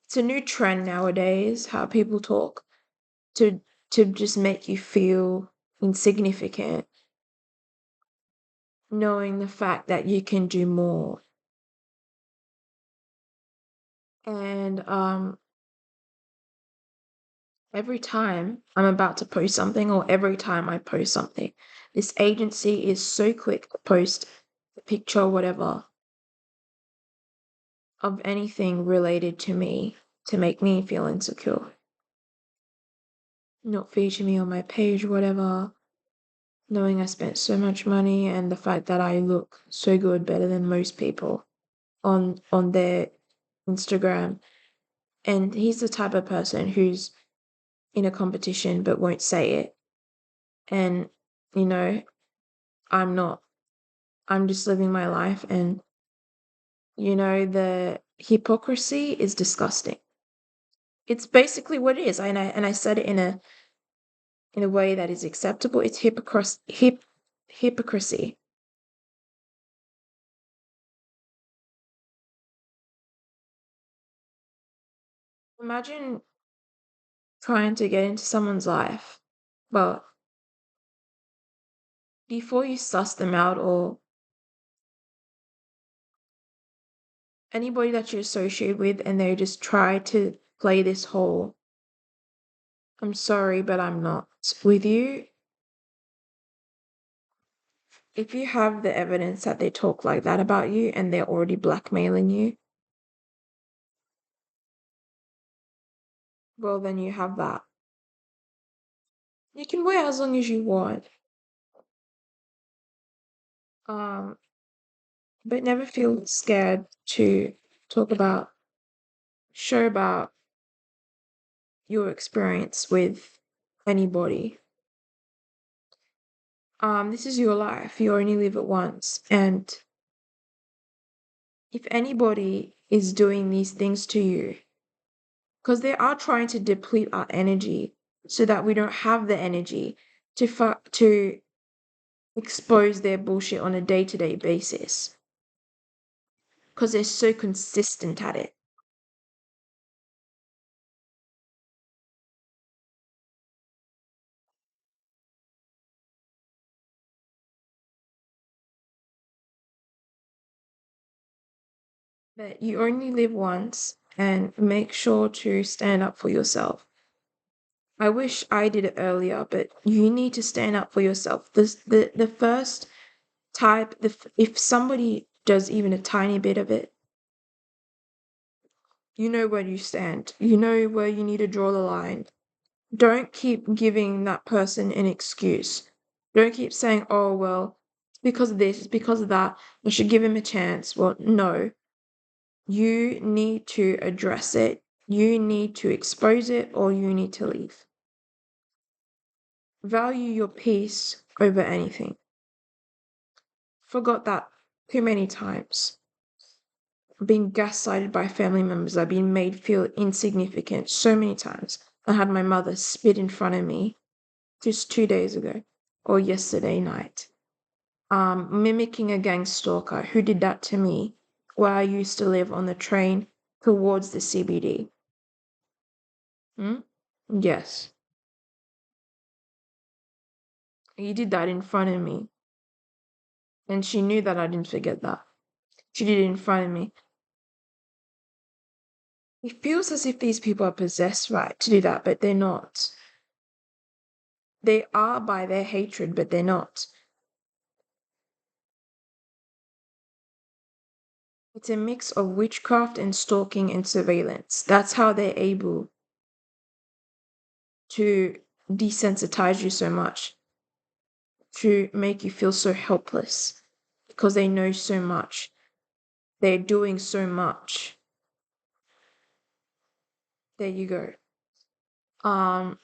it's a new trend nowadays, how people talk to to just make you feel insignificant, knowing the fact that you can do more. And every time I'm about to post something or every time I post something, this agency is so quick to post a picture or whatever of anything related to me to make me feel insecure. Not feature me on my page, whatever, knowing I spent so much money and the fact that I look so good, better than most people on their Instagram. And he's the type of person who's in a competition but won't say it. And, you know, I'm not. I'm just living my life and the hypocrisy is disgusting. It's basically what it is. And I said it in a way that is acceptable. It's hypocrisy. Imagine trying to get into someone's life, but before you suss them out or anybody that you associate with and they just try to play this whole I'm sorry, but I'm not with you. If you have the evidence that they talk like that about you and they're already blackmailing you, well, then you have that. You can wait as long as you want, um, but never feel scared to talk about, share about your experience with anybody. This is your life. You only live it once. And if anybody is doing these things to you, because they are trying to deplete our energy so that we don't have the energy to expose their bullshit on a day-to-day basis, because they're so consistent at it. But you only live once, and make sure to stand up for yourself. I wish I did it earlier, but you need to stand up for yourself. The first type, if somebody does even a tiny bit of it, you know where you stand. You know where you need to draw the line. Don't keep giving that person an excuse. Don't keep saying, oh, well, it's because of this, it's because of that. I should give him a chance. Well, no. You need to address it. You need to expose it, or you need to leave. Value your peace over anything. Forgot that too many times. I've been gaslighted by family members. I've been made feel insignificant so many times. I had my mother spit in front of me just 2 days ago or yesterday night. Mimicking a gang stalker who did that to me where I used to live on the train towards the CBD. Hmm? Yes, he did that in front of me. And she knew that I didn't forget that. She did it in front of me. It feels as if these people are possessed, right, to do that, but they're not. They are by their hatred, but they're not. It's a mix of witchcraft and stalking and surveillance. That's how they're able to desensitize you so much, to make you feel so helpless because they know so much. They're doing so much. There you go. Um,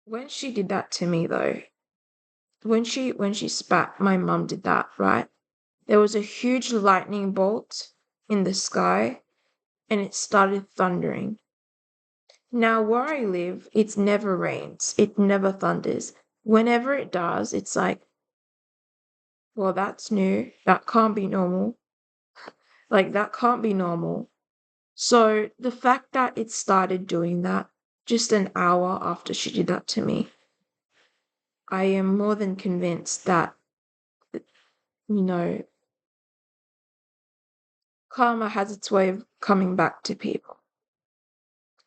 when she did that to me though, when she spat, my mum did that, right? There was a huge lightning bolt in the sky and it started thundering. Now, where I live, it never rains, it never thunders. Whenever it does, it's like, well, that's new. That can't be normal. Like, that can't be normal. So, the fact that it started doing that just an hour after she did that to me, I am more than convinced that, you know, karma has its way of coming back to people.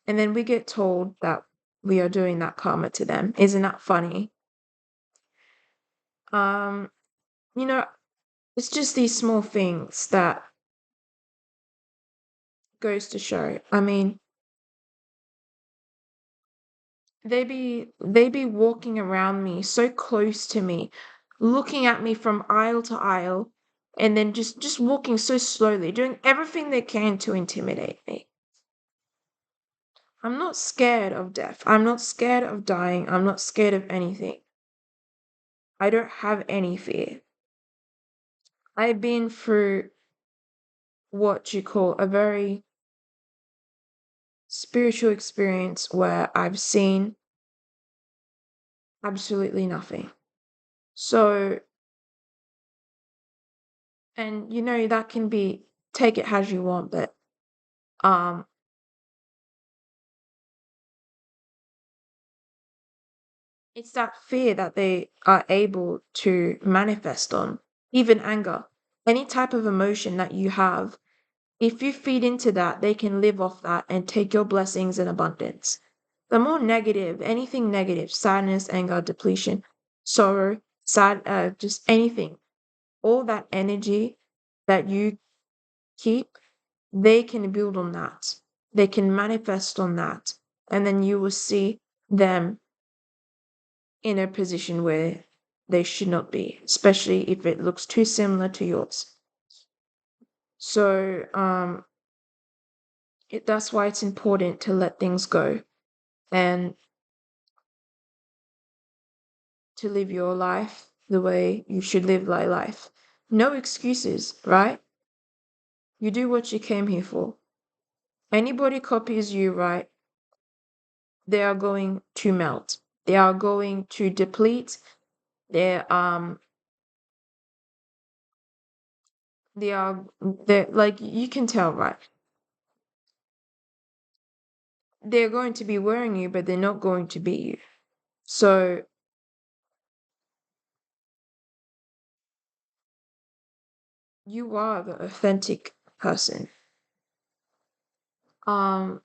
And then we get told that we are doing that karma to them. Isn't that funny? Um, you know, it's just these small things that goes to show. I mean, they be walking around me so close to me, looking at me from aisle to aisle, and then just walking so slowly, doing everything they can to intimidate me. I'm not scared of death. I'm not scared of dying. I'm not scared of anything. I don't have any fear. I've been through what you call a very spiritual experience where I've seen absolutely nothing. So, and that can be, take it as you want, but um it's that fear that they are able to manifest on, even anger, any type of emotion that you have. If you feed into that, they can live off that and take your blessings in abundance. The more negative, anything negative, sadness, anger, depletion, sorrow, just anything, all that energy that you keep, they can build on that. They can manifest on that. And then you will see them in a position where they should not be, especially if it looks too similar to yours. So that's why it's important to let things go. and to live your life the way you should live life. No excuses, right? You do what you came here for. Anybody copies you, right? They are going to melt. They are going to deplete. They're they're like you can tell, right? They're going to be wearing you, but they're not going to be you. So you are the authentic person. Um,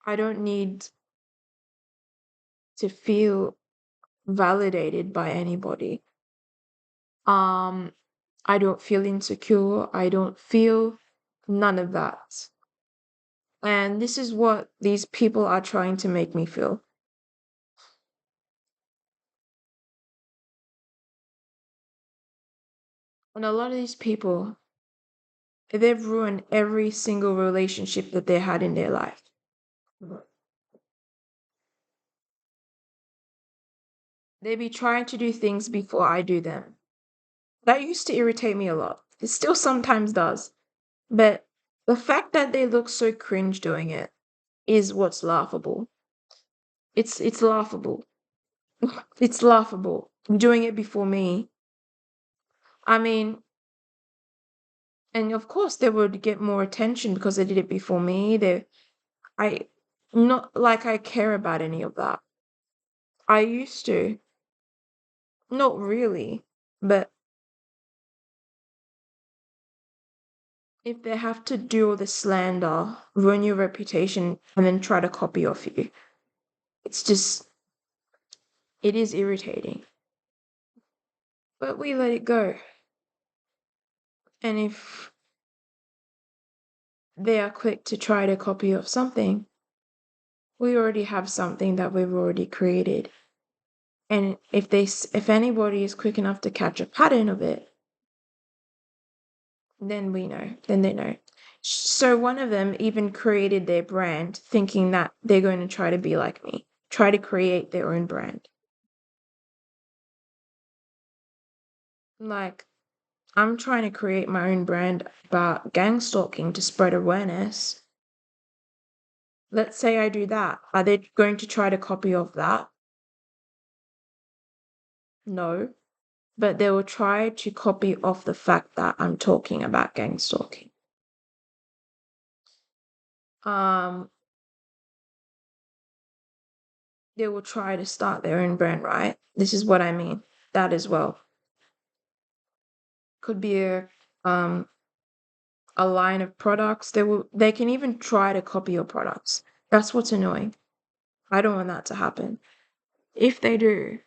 I don't need to feel validated by anybody. Um, I don't feel insecure. I don't feel none of that. And this is what these people are trying to make me feel. And a lot of these people, they've ruined every single relationship that they had in their life. They be trying to do things before I do them. That used to irritate me a lot. It still sometimes does. But the fact that they look so cringe doing it is what's laughable. It's laughable. It's laughable. Doing it before me. I mean, and of course they would get more attention because they did it before me. I not like I care about any of that. I used to. Not really. But if they have to do all the slander, ruin your reputation, and then try to copy off you, it's just, it is irritating. But we let it go. And if they are quick to try to copy off something, we already have something that we've already created. And if anybody is quick enough to catch a pattern of it, then we know. Then they know. So one of them even created their brand thinking that they're going to try to be like me, try to create their own brand. Like, I'm trying to create my own brand about gang stalking to spread awareness. Let's say I do that. Are they going to try to copy off that? No. But they will try to copy off the fact that I'm talking about gang stalking. Um, they will try to start their own brand, right? This is what I mean. That as well. Could be a line of products. They can even try to copy your products. That's what's annoying. I don't want that to happen. If they do,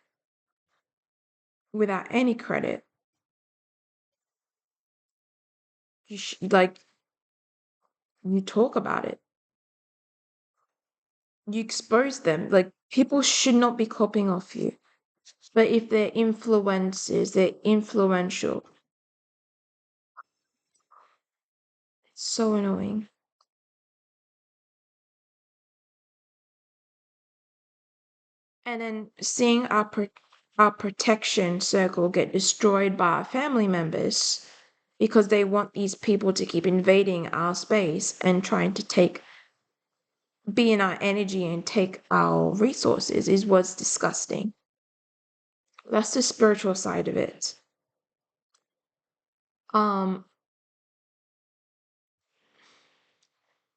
without any credit, like you talk about it. You expose them. Like people should not be copying off you. But if they're influencers, they're influential. It's so annoying. And then seeing our protection circle get destroyed by our family members because they want these people to keep invading our space and trying to be in our energy and take our resources is what's disgusting. That's the spiritual side of it. Um,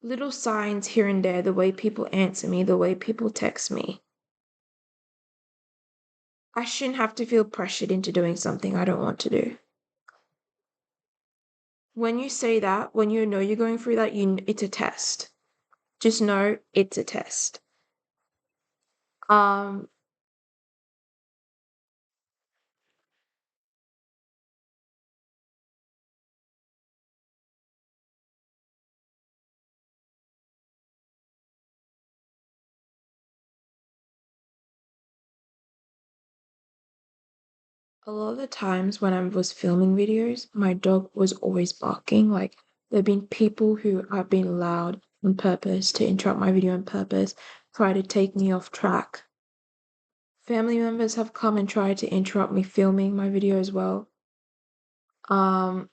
Little signs here and there, the way people answer me, the way people text me. I shouldn't have to feel pressured into doing something I don't want to do. When you say that, when you know you're going through that, it's a test. Just know it's a test. Um, a lot of the times when I was filming videos, my dog was always barking. Like There have been people who have been loud on purpose to interrupt my video on purpose, try to take me off track. Family members have come and tried to interrupt me filming my video as well. Um,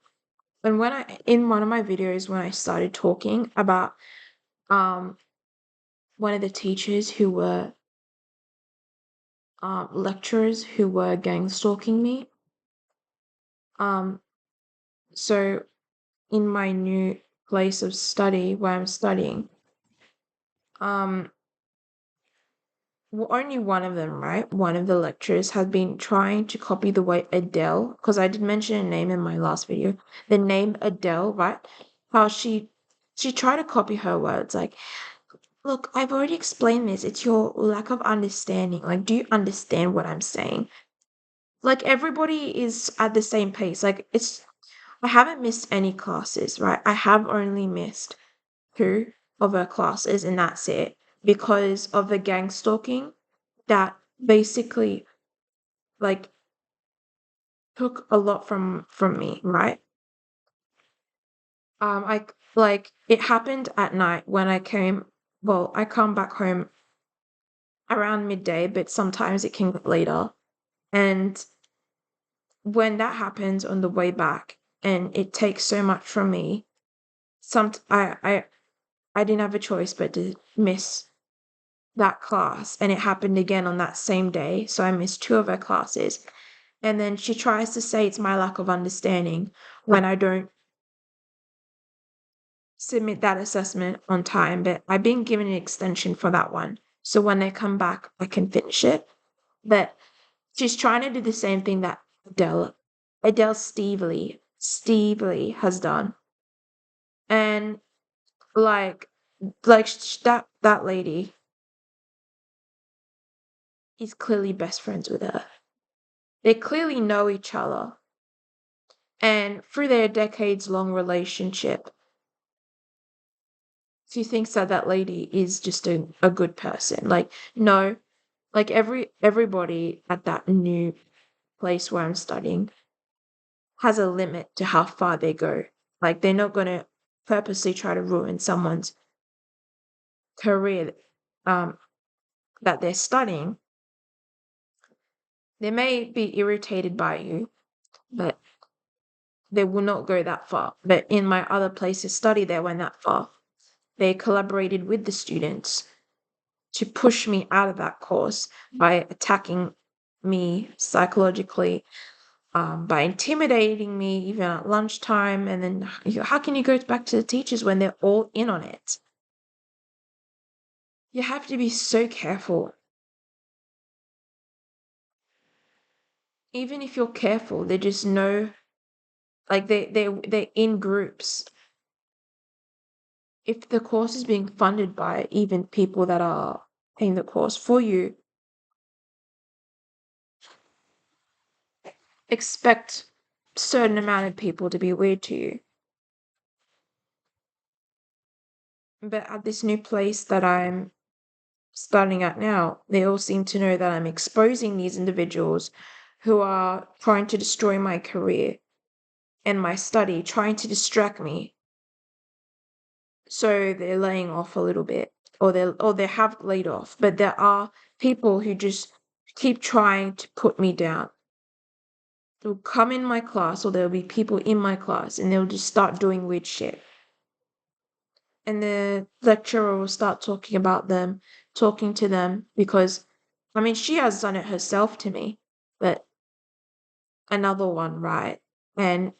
and in one of my videos, when I started talking about um one of the teachers who were lecturers who were gang stalking me. Um, so in my new place of study where I'm studying, um, only one of them, right? One of the lecturers has been trying to copy the way Adele, because I did mention a name in my last video, the name Adele, right? How she tried to copy her words, like, look, I've already explained this. It's your lack of understanding. Like, do you understand what I'm saying? Like everybody is at the same pace. Like I haven't missed any classes, right? I have only missed two of her classes, and that's it. Because of the gang stalking that basically like took a lot from me, right? I like it happened at night when I come back home around midday, but sometimes it can get later. And when that happens on the way back and it takes so much from me, some I didn't have a choice but to miss that class, and it happened again on that same day, so I missed two of her classes. And then she tries to say it's my lack of understanding when I don't submit that assessment on time, but I've been given an extension for that one. So when they come back, I can finish it. But she's trying to do the same thing that Adele Stevely has done. And like that lady is clearly best friends with her. They clearly know each other. And through their decades long relationship, she thinks that that lady is just a good person. Like, no, like everybody at that new place where I'm studying has a limit to how far they go. Like, they're not going to purposely try to ruin someone's career um, that they're studying. They may be irritated by you, but they will not go that far. But in my other place of study, they went that far. They collaborated with the students to push me out of that course by attacking me psychologically, by intimidating me even at lunchtime. And then, how can you go back to the teachers when they're all in on it? You have to be so careful. Even if you're careful, they just know, like they're in groups. If the course is being funded by even people that are paying the course for you, expect certain amount of people to be weird to you. But at this new place that I'm starting at now, they all seem to know that I'm exposing these individuals who are trying to destroy my career and my study, trying to distract me. So they're laying off a little bit, or they have laid off. But there are people who just keep trying to put me down. They'll come in my class, or there'll be people in my class, and they'll just start doing weird shit. And the lecturer will start talking about them, talking to them, because, I mean, she has done it herself to me, but another one, right? And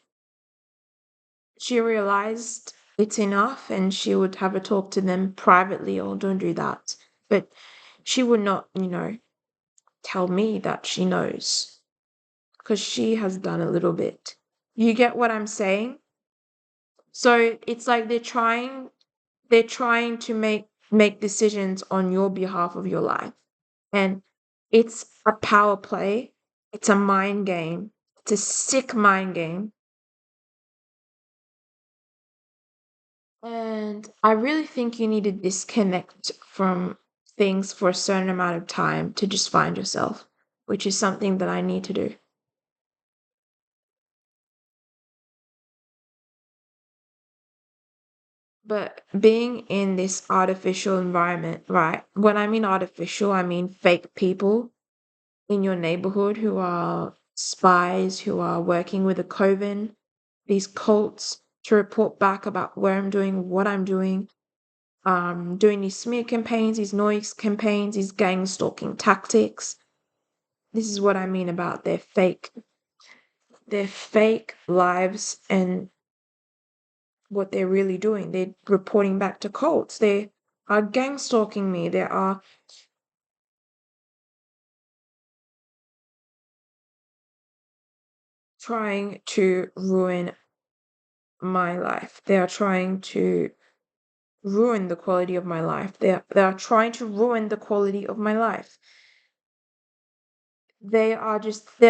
she realized it's enough, and she would have a talk to them privately, or don't do that. But she would not, tell me that she knows, because she has done a little bit. You get what I'm saying? So it's like they're trying to make decisions on your behalf of your life. And it's a power play. It's a mind game. It's a sick mind game. And I really think you need to disconnect from things for a certain amount of time to just find yourself, which is something that I need to do. But being in this artificial environment, right? When I mean artificial, I mean fake people in your neighborhood who are spies, who are working with a coven, these cults to report back about where I'm doing, what I'm doing these smear campaigns, these noise campaigns, these gang stalking tactics. This is what I mean about their fake lives and what they're really doing. They're reporting back to cults. They are gang stalking me. They are trying to ruin my life. They are trying to ruin the quality of my life. They are trying to ruin the quality of my life. They're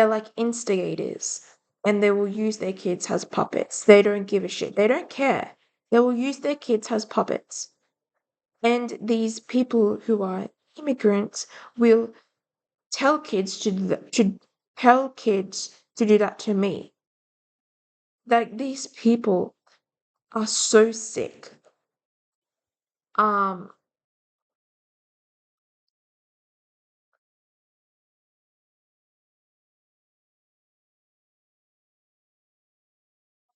like instigators, and they will use their kids as puppets. They don't give a shit. They don't care. They will use their kids as puppets. And these people who are immigrants will tell kids to tell kids to do that to me. Like these people are so sick. Um,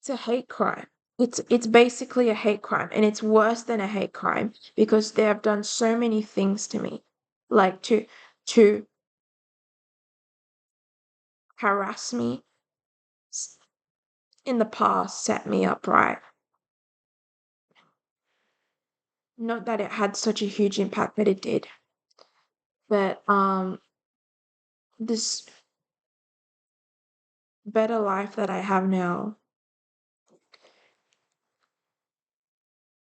it's a hate crime. It's basically a hate crime, and it's worse than a hate crime because they have done so many things to me, like to harass me s- in the past, set me up right. Not that it had such a huge impact, but it did. But this better life that I have now,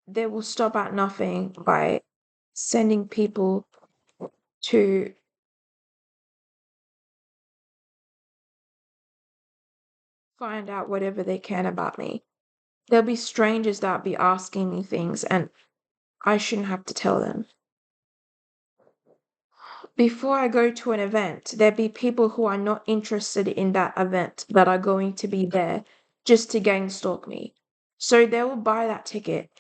they will stop at nothing by sending people to find out whatever they can about me. There'll be strangers that'll be asking me things, and I shouldn't have to tell them. Before I go to an event, there'll be people who are not interested in that event that are going to be there just to gang stalk me. So they will buy that ticket,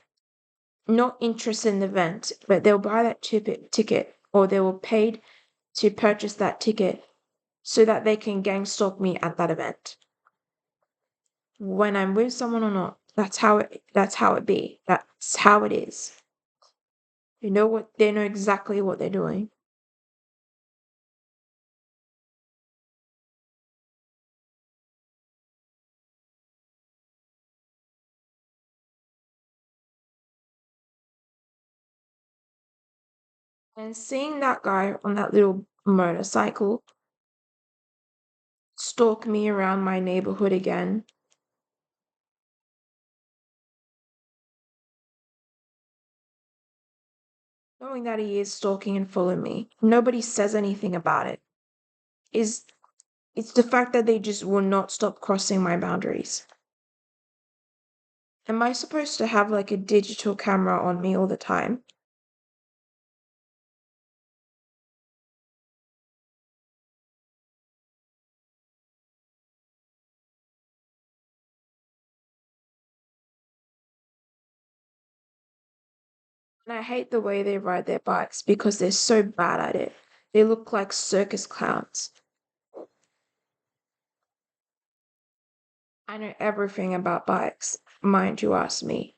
not interested in the event, but they'll buy that ticket or they will pay to purchase that ticket so that they can gang stalk me at that event. When I'm with someone or not, that's how it be. That's how it is. They know exactly what they're doing. And seeing that guy on that little motorcycle stalk me around my neighborhood again, knowing that he is stalking and following me, nobody says anything about it. Is It's the fact that they just will not stop crossing my boundaries. Am I supposed to have like a digital camera on me all the time? And I hate the way they ride their bikes because they're so bad at it. They look like circus clowns. I know everything about bikes, mind you ask me.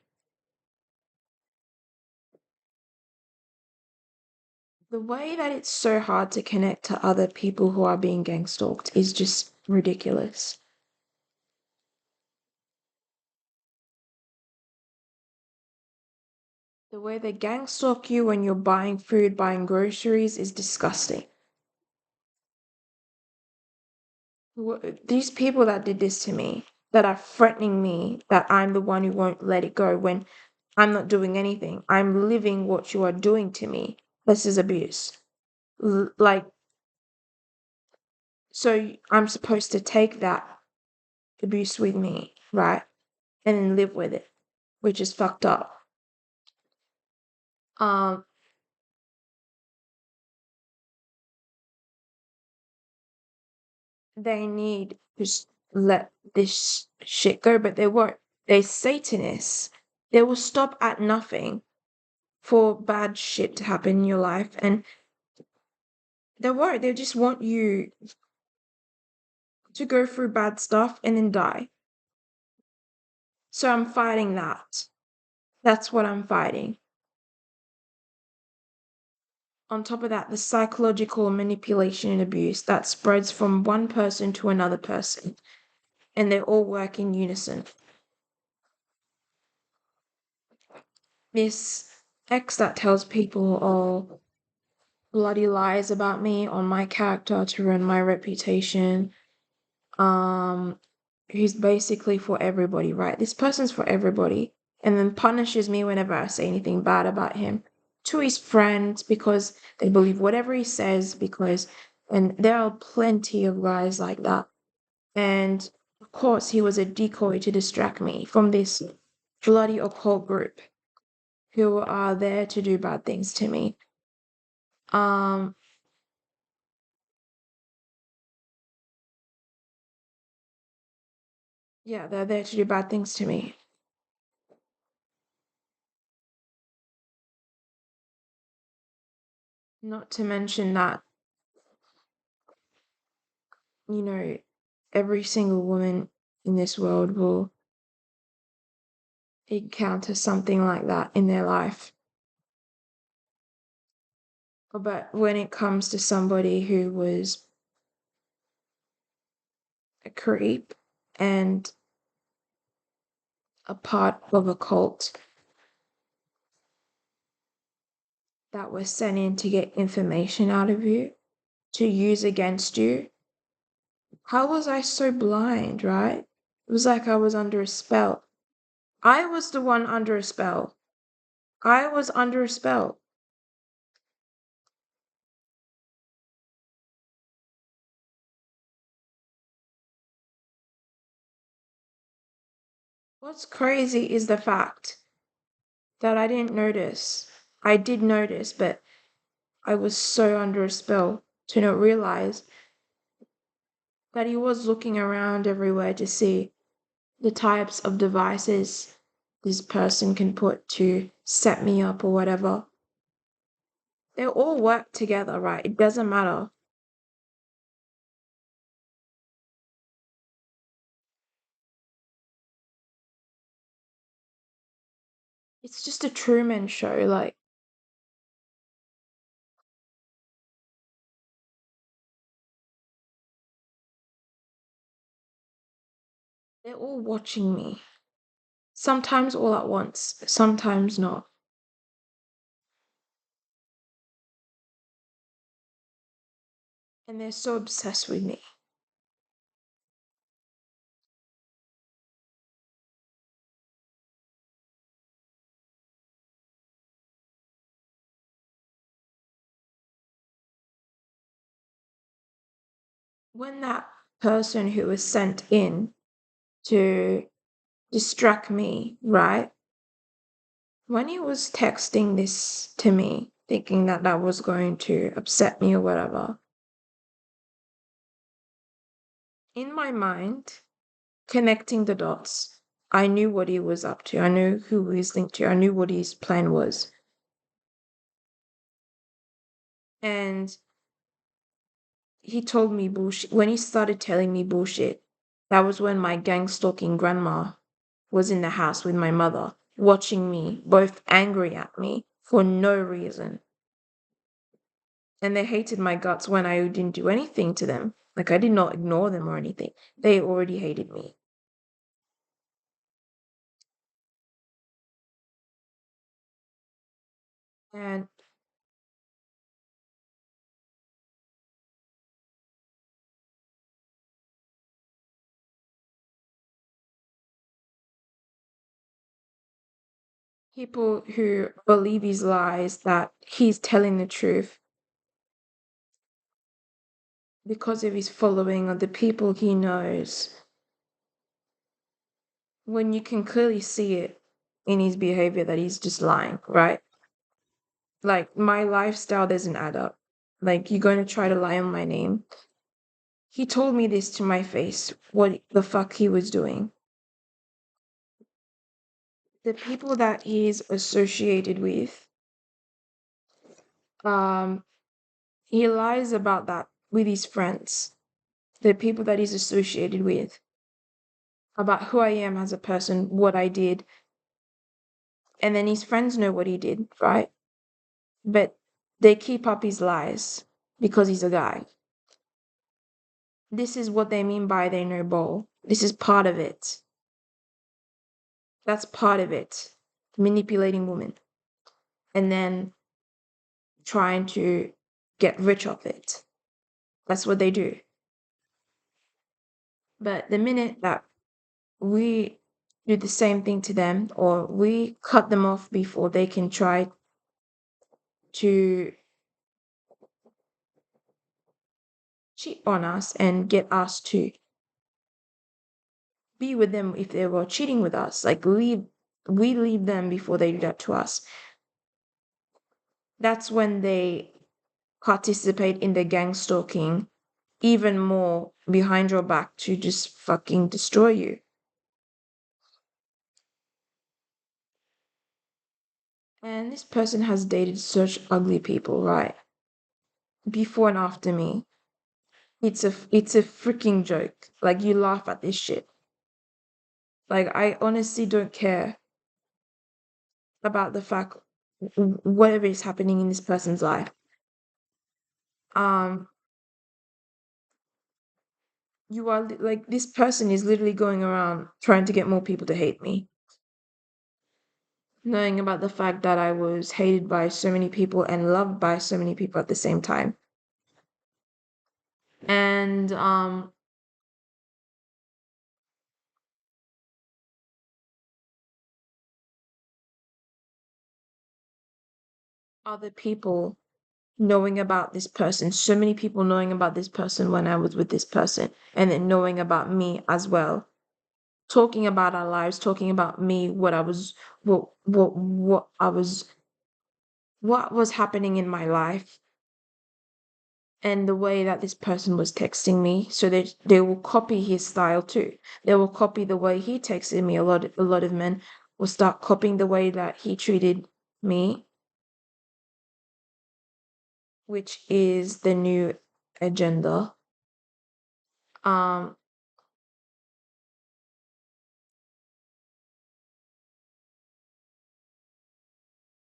The way that it's so hard to connect to other people who are being gang stalked is just ridiculous. The way they gang stalk you when you're buying food, buying groceries is disgusting. These people that did this to me, that are threatening me that I'm the one who won't let it go when I'm not doing anything. I'm living what you are doing to me. This is abuse. Like, so I'm supposed to take that abuse with me, right? And then live with it, which is fucked up. Um, they need to let this shit go, but they won't. They're Satanists. They will stop at nothing for bad shit to happen in your life. And they won't. They just want you to go through bad stuff and then die. So I'm fighting that. That's what I'm fighting. On top of that, the psychological manipulation and abuse that spreads from one person to another person, and they all work in unison. This ex that tells people all bloody lies about me on my character to ruin my reputation. Um, he's basically for everybody, right? This person's for everybody, and then punishes me whenever I say anything bad about him to his friends because they believe whatever he says because and there are plenty of guys like that. And of course he was a decoy to distract me from this bloody occult group who are there to do bad things to me. Um yeah, they're there to do bad things to me. Not to mention that, you know, every single woman in this world will encounter something like that in their life. But when it comes to somebody who was a creep and a part of a cult that was sent in to get information out of you to use against you, how was I so blind, right? It was like I was under a spell. I was the one under a spell. I was under a spell. What's crazy is the fact that I didn't notice. I did notice, but I was so under a spell to not realize that he was looking around everywhere to see the types of devices this person can put to set me up or whatever. They all work together, right? It doesn't matter. It's just a Truman show. Like, they're all watching me. Sometimes all at once, sometimes not. And they're so obsessed with me. When that person who was sent in to distract me, right? When he was texting this to me, thinking that that was going to upset me or whatever, in my mind, connecting the dots, I knew what he was up to. I knew who he's linked to. I knew what his plan was. And he told me bullshit. When he started telling me bullshit, that was when my gang stalking grandma was in the house with my mother, watching me, both angry at me for no reason. And they hated my guts when I didn't do anything to them. Like, I did not ignore them or anything. They already hated me. And people who believe his lies that he's telling the truth because of his following or the people he knows, when you can clearly see it in his behavior that he's just lying, right? Like, my lifestyle doesn't add up. Like, you're going to try to lie on my name. He told me this to my face, what the fuck he was doing. the people that he's associated with, um, he lies about that with his friends, the people that he's associated with, about who I am as a person, what I did, and then his friends know what he did, right? But they keep up his lies because he's a guy. This is what they mean by they know ball. This is part of it. That's part of it. Manipulating women and then trying to get rich off it. That's what they do. But the minute that we do the same thing to them or we cut them off before they can try to cheat on us and get us to be with them if they were cheating with us, like we leave them before they do that to us. That's when they participate in the gang stalking even more behind your back to just fucking destroy you. And this person has dated such ugly people, right? Before and after me. It's a freaking joke. Like you laugh at this shit. Like I honestly don't care about the fact whatever is happening in this person's life. Um you are like this person is literally going around trying to get more people to hate me, knowing about the fact that I was hated by so many people and loved by so many people at the same time. And other people knowing about this person, so many people knowing about this person when I was with this person, and then knowing about me as well, talking about our lives, talking about me, what was happening in my life, and the way that this person was texting me. So they will copy his style too. They will copy the way he texted me. A lot of men will start copying the way that he treated me, which is the new agenda. Um,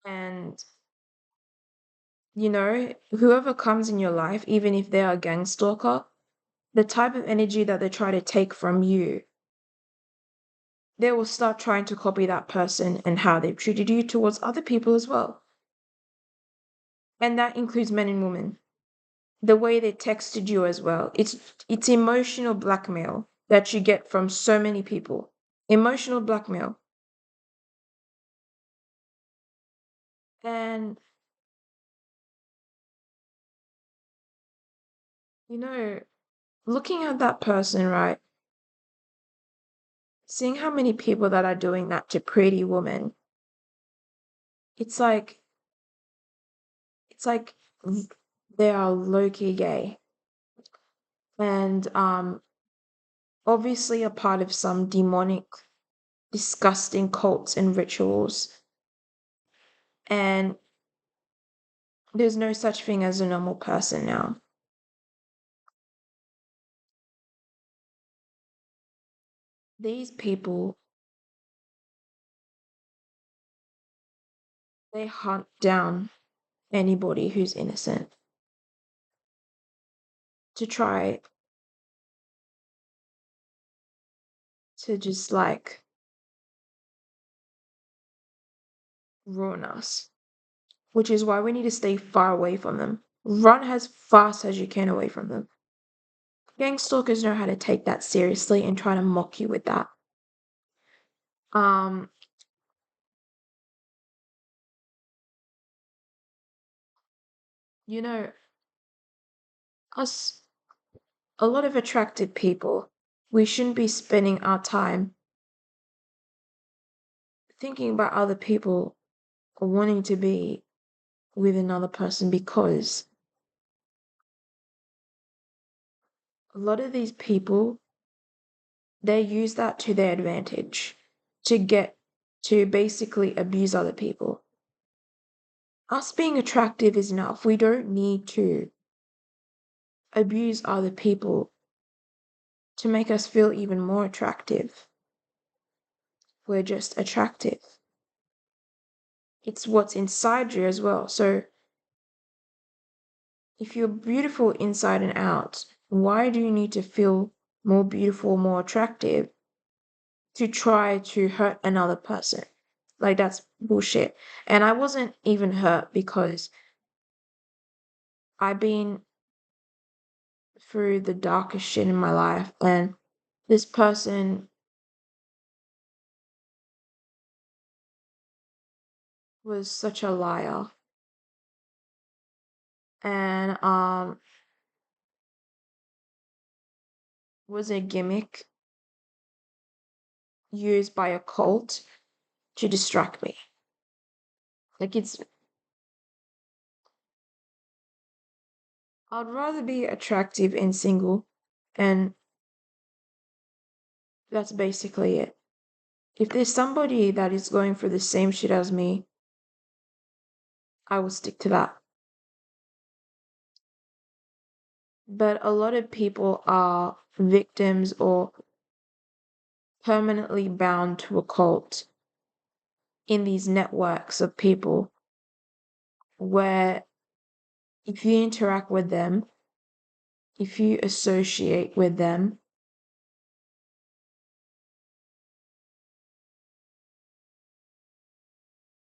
and whoever comes in your life, even if they're a gang stalker, the type of energy that they try to take from you, they will start trying to copy that person and how they've treated you towards other people as well. And that includes men and women. The way they texted you as well. It's emotional blackmail that you get from so many people. Emotional blackmail. And you know, looking at that person, right? Seeing how many people that are doing that to pretty women, it's like it's like they are low-key gay and obviously a part of some demonic disgusting cults and rituals, and there's no such thing as a normal person now. These people, they hunt down anybody who's innocent to try to just like ruin us, which is why we need to stay far away from them. Run as fast as you can away from them. Gang stalkers know how to take that seriously and try to mock you with that. Um, you know, us, a lot of attractive people, we shouldn't be spending our time thinking about other people or wanting to be with another person because a lot of these people, they use that to their advantage to get to basically abuse other people. Us being attractive is enough. We don't need to abuse other people to make us feel even more attractive. We're just attractive. It's what's inside you as well. So if you're beautiful inside and out, why do you need to feel more beautiful, more attractive to try to hurt another person? Like, that's bullshit. And I wasn't even hurt because I've been through the darkest shit in my life, and this person was such a liar. And was a gimmick used by a cult to distract me. Like, I'd rather be attractive and single, and that's basically it. If there's somebody that is going through the same shit as me, I will stick to that. But a lot of people are victims or permanently bound to a cult in these networks of people where if you interact with them, if you associate with them,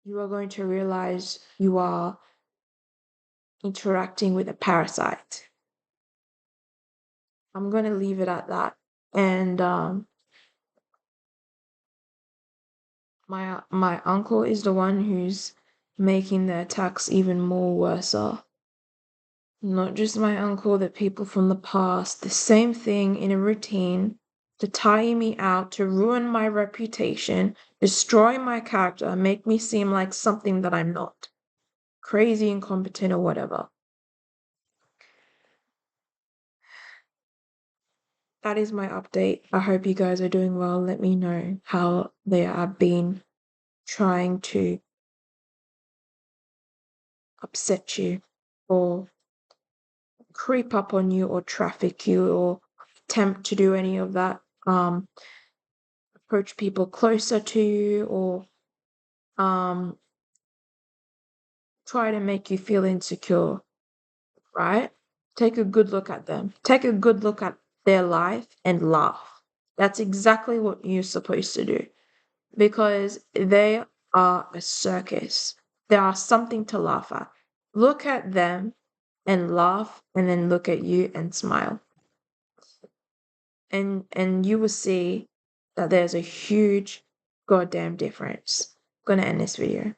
you are going to realize you are interacting with a parasite. I'm going to leave it at that. And my uncle is the one who's making the attacks even more worse. Not just my uncle, the people from the past, the same thing in a routine to tire me out, to ruin my reputation, destroy my character, make me seem like something that I'm not. Crazy, incompetent, or whatever. That is my update. I hope you guys are doing well. Let me know how they have been trying to upset you or creep up on you or traffic you or attempt to do any of that. Approach people closer to you or um try to make you feel insecure, right? Take a good look at them. Take a good look at their life and laugh. That's exactly what you're supposed to do because they are a circus. They are something to laugh at. Look at them and laugh and then look at you and smile. And you will see that there's a huge goddamn difference. I'm gonna end this video.